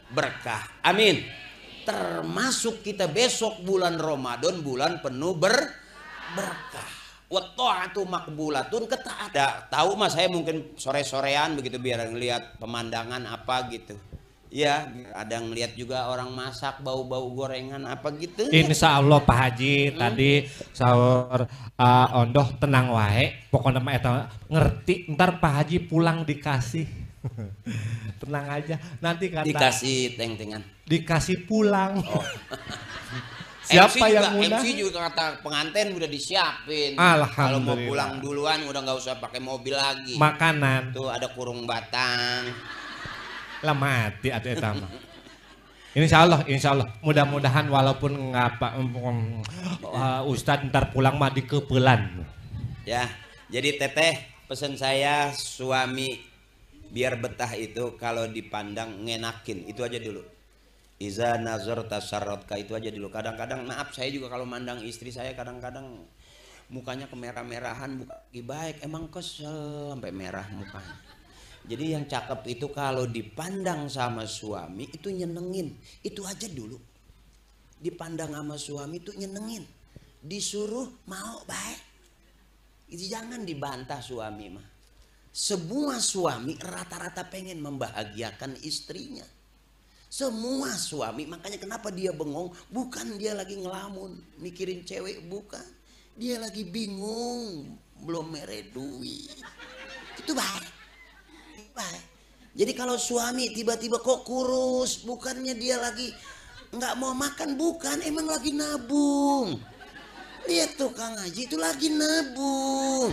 berkah. Amin. Termasuk kita besok bulan Ramadan, bulan penuh berkah. Wa ta'atu makbulatun, ketaatan. Tahu mas, saya mungkin sore-sorean begitu biar ngelihat pemandangan apa gitu. Ya, ada ngelihat juga orang masak bau-bau gorengan apa gitu. Insya Allah Pak Haji tadi sahur ondoh tenang wae. Pokoknya mah eta ngerti, ntar Pak Haji pulang dikasih. Tenang aja, nanti kata dikasih teng-tengan, dikasih pulang. Oh. Siapa MC yang juga, ngundang? MC juga kata pengantin udah disiapin. Alhamdulillah. Kalau mau pulang duluan udah nggak usah pakai mobil lagi. Makanan. Tuh ada kurung batang. Lah mati atuh eta mah. Insya Allah. Mudah-mudahan walaupun ngapa Ustadz ntar pulang mah dikepelan. Ya, jadi Teteh pesan saya suami biar betah itu kalau dipandang ngenakin, itu aja dulu. Iza nazar tasarrotka, itu aja dulu. Kadang-kadang maaf saya juga kalau mandang istri saya kadang-kadang mukanya kemerah-merahan, bukan baik, emang kesel sampai merah mukanya. Jadi yang cakep itu kalau dipandang sama suami itu nyenengin, itu aja dulu. Dipandang sama suami itu nyenengin, disuruh mau baik. Itu jangan dibantah suami mah. Semua suami rata-rata pengen membahagiakan istrinya. Semua suami, makanya kenapa dia bengong, bukan dia lagi ngelamun mikirin cewek, bukan. Dia lagi bingung, belum mere duit. Itu baik. Jadi kalau suami tiba-tiba kok kurus, bukannya dia lagi nggak mau makan, bukan, emang lagi nabung. Lihat tuh Kang Haji itu lagi nabung.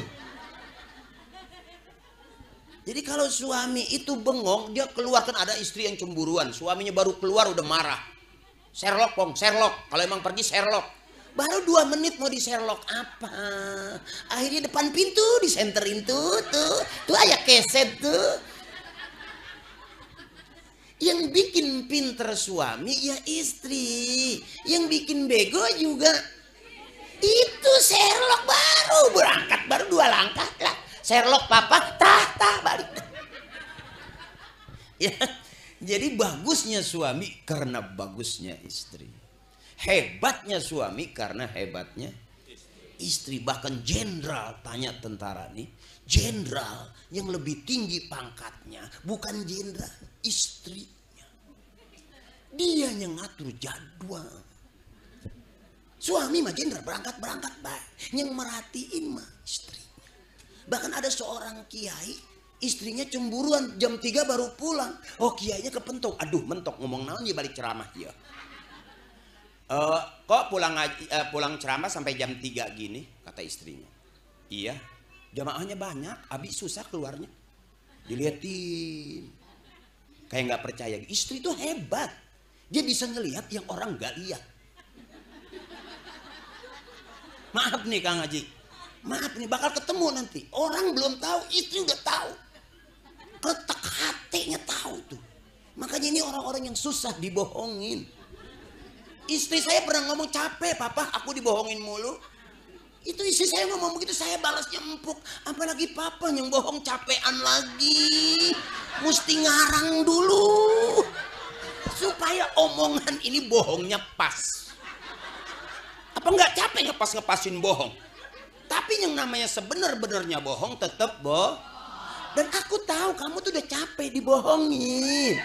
Jadi kalau suami itu bengong, dia keluar, kan ada istri yang cemburuan, suaminya baru keluar udah marah. Sherlock, kalau emang pergi Sherlock. Baru 2 menit mau di Sherlock apa? Akhirnya depan pintu disenterin tuh ayah keset tuh. Yang bikin pinter suami ya istri, yang bikin bego juga itu Sherlock. Baru berangkat, baru 2 langkah lah. Sherlock papa, tah balik. Ya, jadi bagusnya suami karena bagusnya istri. Hebatnya suami karena hebatnya istri. Bahkan jenderal, tanya tentara nih, jenderal yang lebih tinggi pangkatnya bukan jenderal, istrinya. Dia yang ngatur jadwal. Suami mah jenderal berangkat baik, yang merhatiin mah istri. Bahkan ada seorang kiai, istrinya cemburuan, jam 3 baru pulang. Oh kiainya kepentok, aduh mentok ngomong naon ya balik ceramah ya. Kok pulang ceramah sampai jam 3 gini, kata istrinya. Iya, jamaahnya banyak, abi susah keluarnya. diliatin kayak nggak percaya. Istri itu hebat, dia bisa ngelihat yang orang nggak lihat. Maaf nih Kang Haji, maaf nih bakal ketemu nanti orang belum tahu, istri udah tahu, ketek hatinya tahu tuh. Makanya ini orang-orang yang susah dibohongin. Istri saya pernah ngomong, capek papa aku dibohongin mulu. Itu istri saya ngomong begitu, saya balasnya empuk. Apalagi papa yang bohong capean lagi. Mesti ngarang dulu. Supaya omongan ini bohongnya pas. Apa nggak capek ngepas-ngepasin bohong? Tapi yang namanya sebenar-benarnya bohong tetap bohong. Dan aku tahu kamu tuh udah capek dibohongin.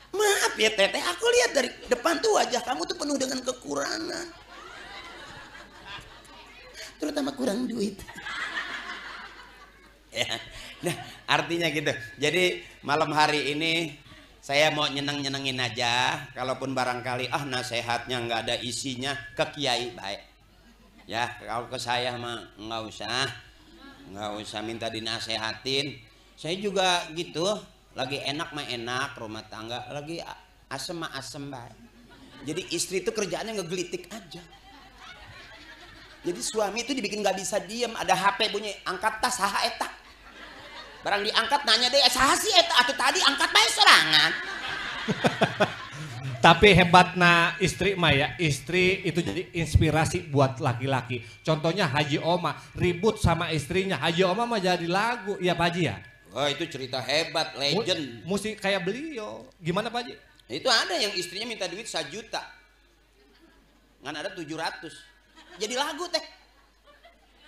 Maaf ya teteh, aku lihat dari depan tuh wajah kamu tuh penuh dengan kekurangan. Terutama kurang duit. Ya, nah artinya gitu. Jadi malam hari ini saya mau nyeneng-nyenengin aja. Kalaupun barangkali nasihatnya nggak ada isinya, ke kiai baik. Ya kalau ke saya mah nggak usah minta dinasehatin. Saya juga gitu. Lagi enak mah enak, rumah tangga lagi asem mah asem baik. Jadi istri itu kerjaannya ngegelitik aja. Jadi suami itu dibikin nggak bisa diem, ada HP bunyi, angkat tas, saha eta. Barang diangkat nanya deh, saha sih eta, atau tadi angkat bae serangan. Tapi hebatnya istri mah ya, istri itu jadi inspirasi buat laki-laki. Contohnya Haji Oma ribut sama istrinya, Haji Oma mah jadi lagu, ya Pak Haji ya? Oh itu cerita hebat, legend. Musik kayak beliau, gimana Pak Haji? Itu ada yang istrinya minta duit 1 juta, kan ada 700, jadi lagu teh.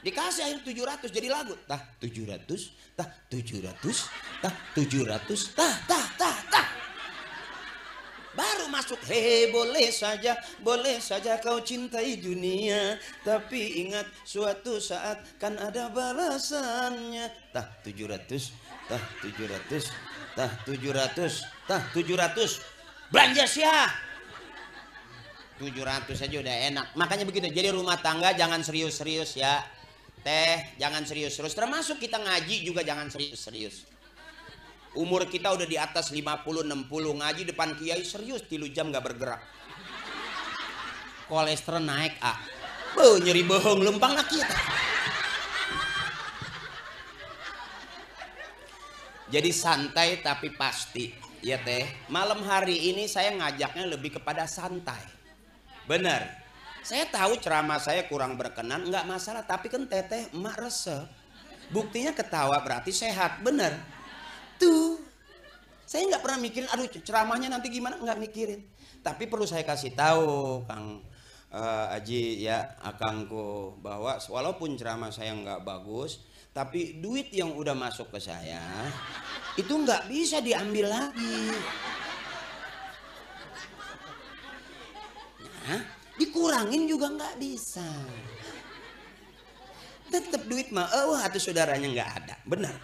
Dikasih akhir 700 jadi lagu. Tah 700, tah 700, tah 700, tah. Baru masuk, hei boleh saja kau cintai dunia, tapi ingat suatu saat kan ada balasannya. Tah 700, tah 700, tah 700, tah 700. Belanja sia. 700 aja udah enak. Makanya begitu. Jadi rumah tangga jangan serius-serius ya. Teh jangan serius-serius. Termasuk kita ngaji juga jangan serius-serius. Umur kita udah di atas 50-60, ngaji depan kiai serius 3 jam gak bergerak. Kolesterol naik nyeri bohong lempang lah kita. Jadi santai tapi pasti ya teh. Malam hari ini saya ngajaknya lebih kepada santai. Bener. Saya tahu ceramah saya kurang berkenan, nggak masalah. Tapi kan teteh emak resep. Buktinya ketawa berarti sehat, bener. Tuh, saya nggak pernah mikirin, aduh ceramahnya nanti gimana, nggak mikirin. Tapi perlu saya kasih tahu, Kang Aji ya, akangku, bahwa walaupun ceramah saya nggak bagus, tapi duit yang udah masuk ke saya itu nggak bisa diambil lagi. Nah, dikurangin juga nggak bisa. Tetap duit mah, atau saudaranya nggak ada, benar.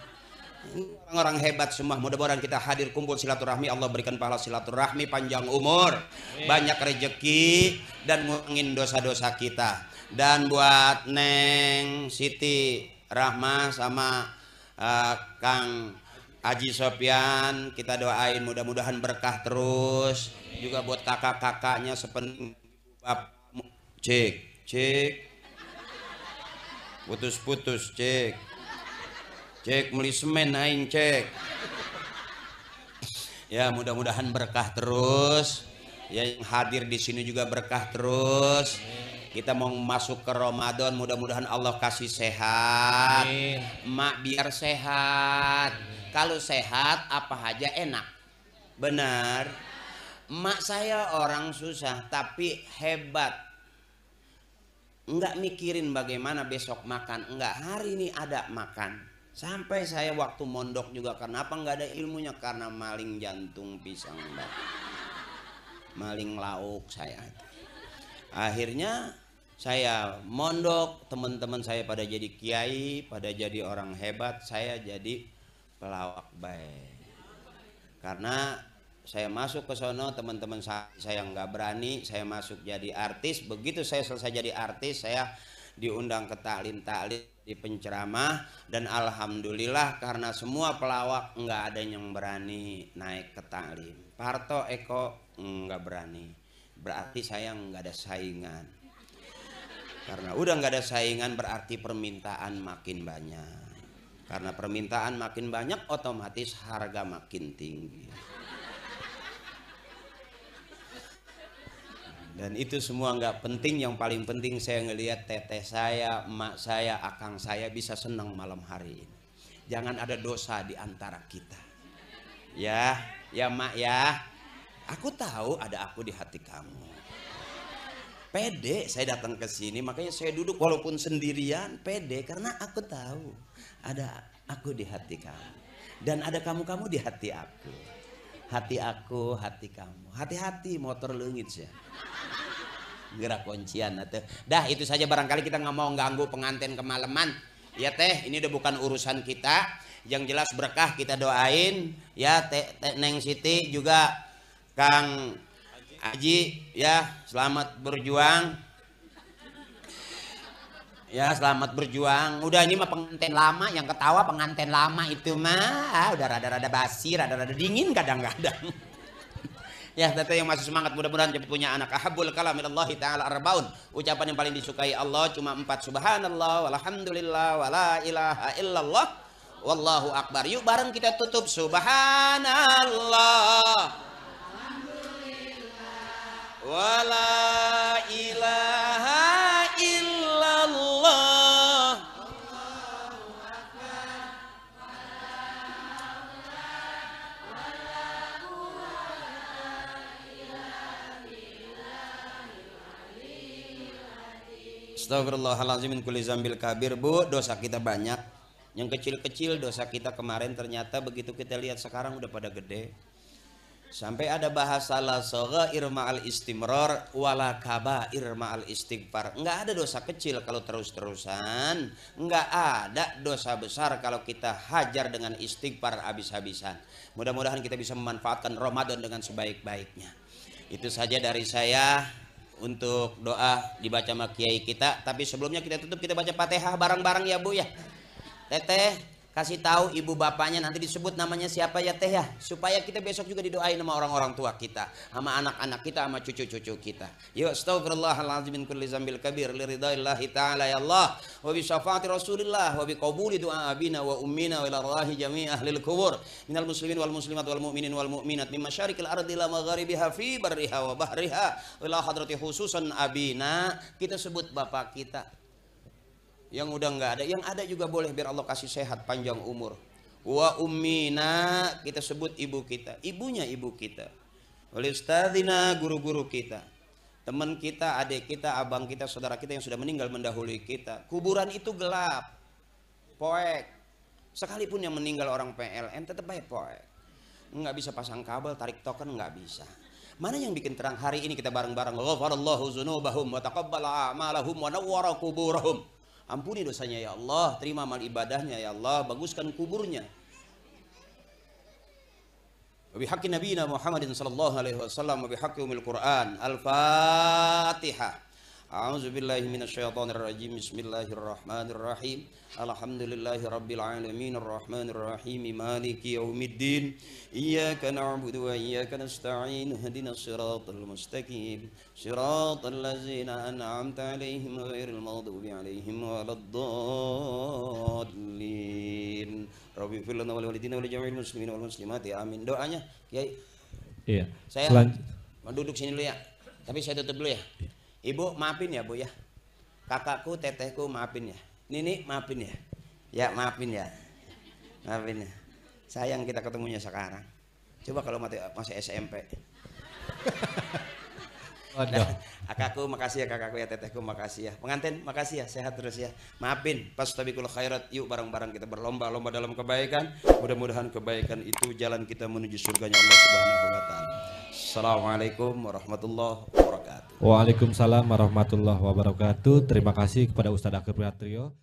Orang-orang hebat semua, mudah-mudahan kita hadir kumpul silaturahmi, Allah berikan pahala silaturahmi, panjang umur, banyak rezeki dan ngurangin dosa-dosa kita. Dan buat Neng Siti Rahma sama Kang Haji Sopyan kita doain mudah-mudahan berkah terus. Juga buat kakak-kakaknya sepenuhnya cek putus-putus cek beli semen aing cek. Ya mudah-mudahan berkah terus. Ya yang hadir di sini juga berkah terus. Kita mau masuk ke Ramadan, mudah-mudahan Allah kasih sehat. Mak biar sehat. Kalau sehat apa aja enak. Benar. Mak saya orang susah tapi hebat. Enggak mikirin bagaimana besok makan. Enggak, hari ini ada makan. Sampai saya waktu mondok juga, kenapa nggak ada ilmunya? Karena maling jantung pisang maling lauk saya. Akhirnya saya mondok, teman-teman saya pada jadi kiai, pada jadi orang hebat, saya jadi pelawak baik. Karena saya masuk ke sono, teman-teman saya nggak berani, saya masuk jadi artis. Begitu saya selesai jadi artis, saya diundang ke taklim di penceramah, dan alhamdulillah karena semua pelawak nggak ada yang berani naik ke taklim. Parto Eko nggak berani, berarti saya nggak ada saingan. Karena udah nggak ada saingan berarti permintaan makin banyak. Karena permintaan makin banyak otomatis harga makin tinggi. Dan itu semua nggak penting, yang paling penting saya ngelihat teteh saya, emak saya, akang saya bisa senang malam hari ini. Jangan ada dosa di antara kita. Ya, ya mak ya. Aku tahu ada aku di hati kamu. Pede saya datang ke sini, makanya saya duduk walaupun sendirian, pede karena aku tahu ada aku di hati kamu. Dan ada kamu-kamu di hati aku. Hati aku, hati kamu. Hati-hati motor leungit ya. Gerak kuncian atau. Dah itu saja, barangkali kita nggak mau ganggu pengantin kemalaman. Ya teh, ini udah bukan urusan kita. Yang jelas berkah kita doain. Ya teh Neng Siti juga Kang Haji ya, selamat berjuang. Ya selamat berjuang. Udah ini mah pengantin lama, yang ketawa pengantin lama itu mah udah rada-rada basi, rada-rada dingin kadang-kadang. Ya teteh yang masih semangat mudah-mudahan cepat punya anak. Ahabbul kalam ilallahi ta'ala arbaun. Ucapan yang paling disukai Allah cuma 4, subhanallah walhamdulillah wala ilaha illallah wallahu akbar. Yuk bareng kita tutup, subhanallah wala ilaha illallah. Astagfirullahaladzim min kulli zambil kabir. Bu, dosa kita banyak. Yang kecil-kecil dosa kita kemarin ternyata begitu kita lihat sekarang udah pada gede. Sampai ada bahasa la saghair ma'al istimrar wala kabair ma'al istighfar. Enggak ada dosa kecil kalau terus-terusan, enggak ada dosa besar kalau kita hajar dengan istighfar habis-habisan. Mudah-mudahan kita bisa memanfaatkan Ramadan dengan sebaik-baiknya. Itu saja dari saya untuk doa dibaca sama kiai kita. Tapi sebelumnya kita tutup, kita baca Fatihah bareng-bareng ya Bu ya. Teteh kasih tahu ibu bapaknya, nanti disebut namanya siapa ya teh ya, supaya kita besok juga didoain sama orang-orang tua kita, sama anak-anak kita, sama cucu-cucu kita. Yuk, astagfirullahaladzim min kulli zambil kabir liridaillahi ta'ala ya Allah wa bi syafaati rasulillah wa bi qabuli du'a abina wa ummina wa ila rahi jami' ahlil kubur minal muslimin wal muslimat wal mu'minin wal mu'minat min masyarikil ardi la magharibiha fi barriha wa bahriha wa ila hadrati khususan abina. Kita sebut bapak kita. Yang udah nggak ada, yang ada juga boleh biar Allah kasih sehat panjang umur. Wa ummina, kita sebut ibu kita, ibunya ibu kita. Wal ustadzina, guru-guru kita, teman kita, adik kita, abang kita, saudara kita yang sudah meninggal mendahului kita. Kuburan itu gelap, poek. Sekalipun yang meninggal orang PLN tetap baik poek. Nggak bisa pasang kabel, tarik token, nggak bisa. Mana yang bikin terang? Hari ini kita bareng-bareng. Ghafarallahu dzunubahum wa taqabbala a'malahum wa nawwara quburahum. Ampuni dosanya ya Allah, terima amal ibadahnya ya Allah, baguskan kuburnya. Wa bihaqqi nabiyina Muhammadin sallallahu alaihi wasallam wa bihaqqi umil Quran. Al-Fatihah. A'udzu billahi minasyaitonir rajim. Bismillahirrahmanirrahim. Alhamdulillahi rabbil alamin arrahmanir rahim maliki yaumiddin. Iyyaka na'budu wa iyyaka nasta'in. Ihdinas siratal mustaqim. Siratal ladzina an'amta 'alaihim ghairil maghdubi 'alaihim waladdallin. Rabbi fir lana wa li walidina wa li jami'il muslimin wal muslimati amin. Doanya Kiai. Iya. Saya mau duduk sini dulu ya. Tapi saya tutup dulu ya. Ibu maafin ya Bu ya. Kakakku, tetehku maafin ya. Nini maafin ya. Ya maafin ya. Maafin ya. Sayang kita ketemunya sekarang. Coba kalau masih SMP. Nah, kakakku makasih ya, kakakku ya, tetehku makasih ya. Pengantin makasih ya, sehat terus ya. Maafin, fastabiqul khairat. Yuk bareng-bareng kita berlomba-lomba dalam kebaikan. Mudah-mudahan kebaikan itu jalan kita menuju surganya Allah Subhanahu wa taala. Assalamualaikum warahmatullahi wabarakatuh. Waalaikumsalam warahmatullahi wabarakatuh. Terima kasih kepada Ustadz Akhir Priatrio.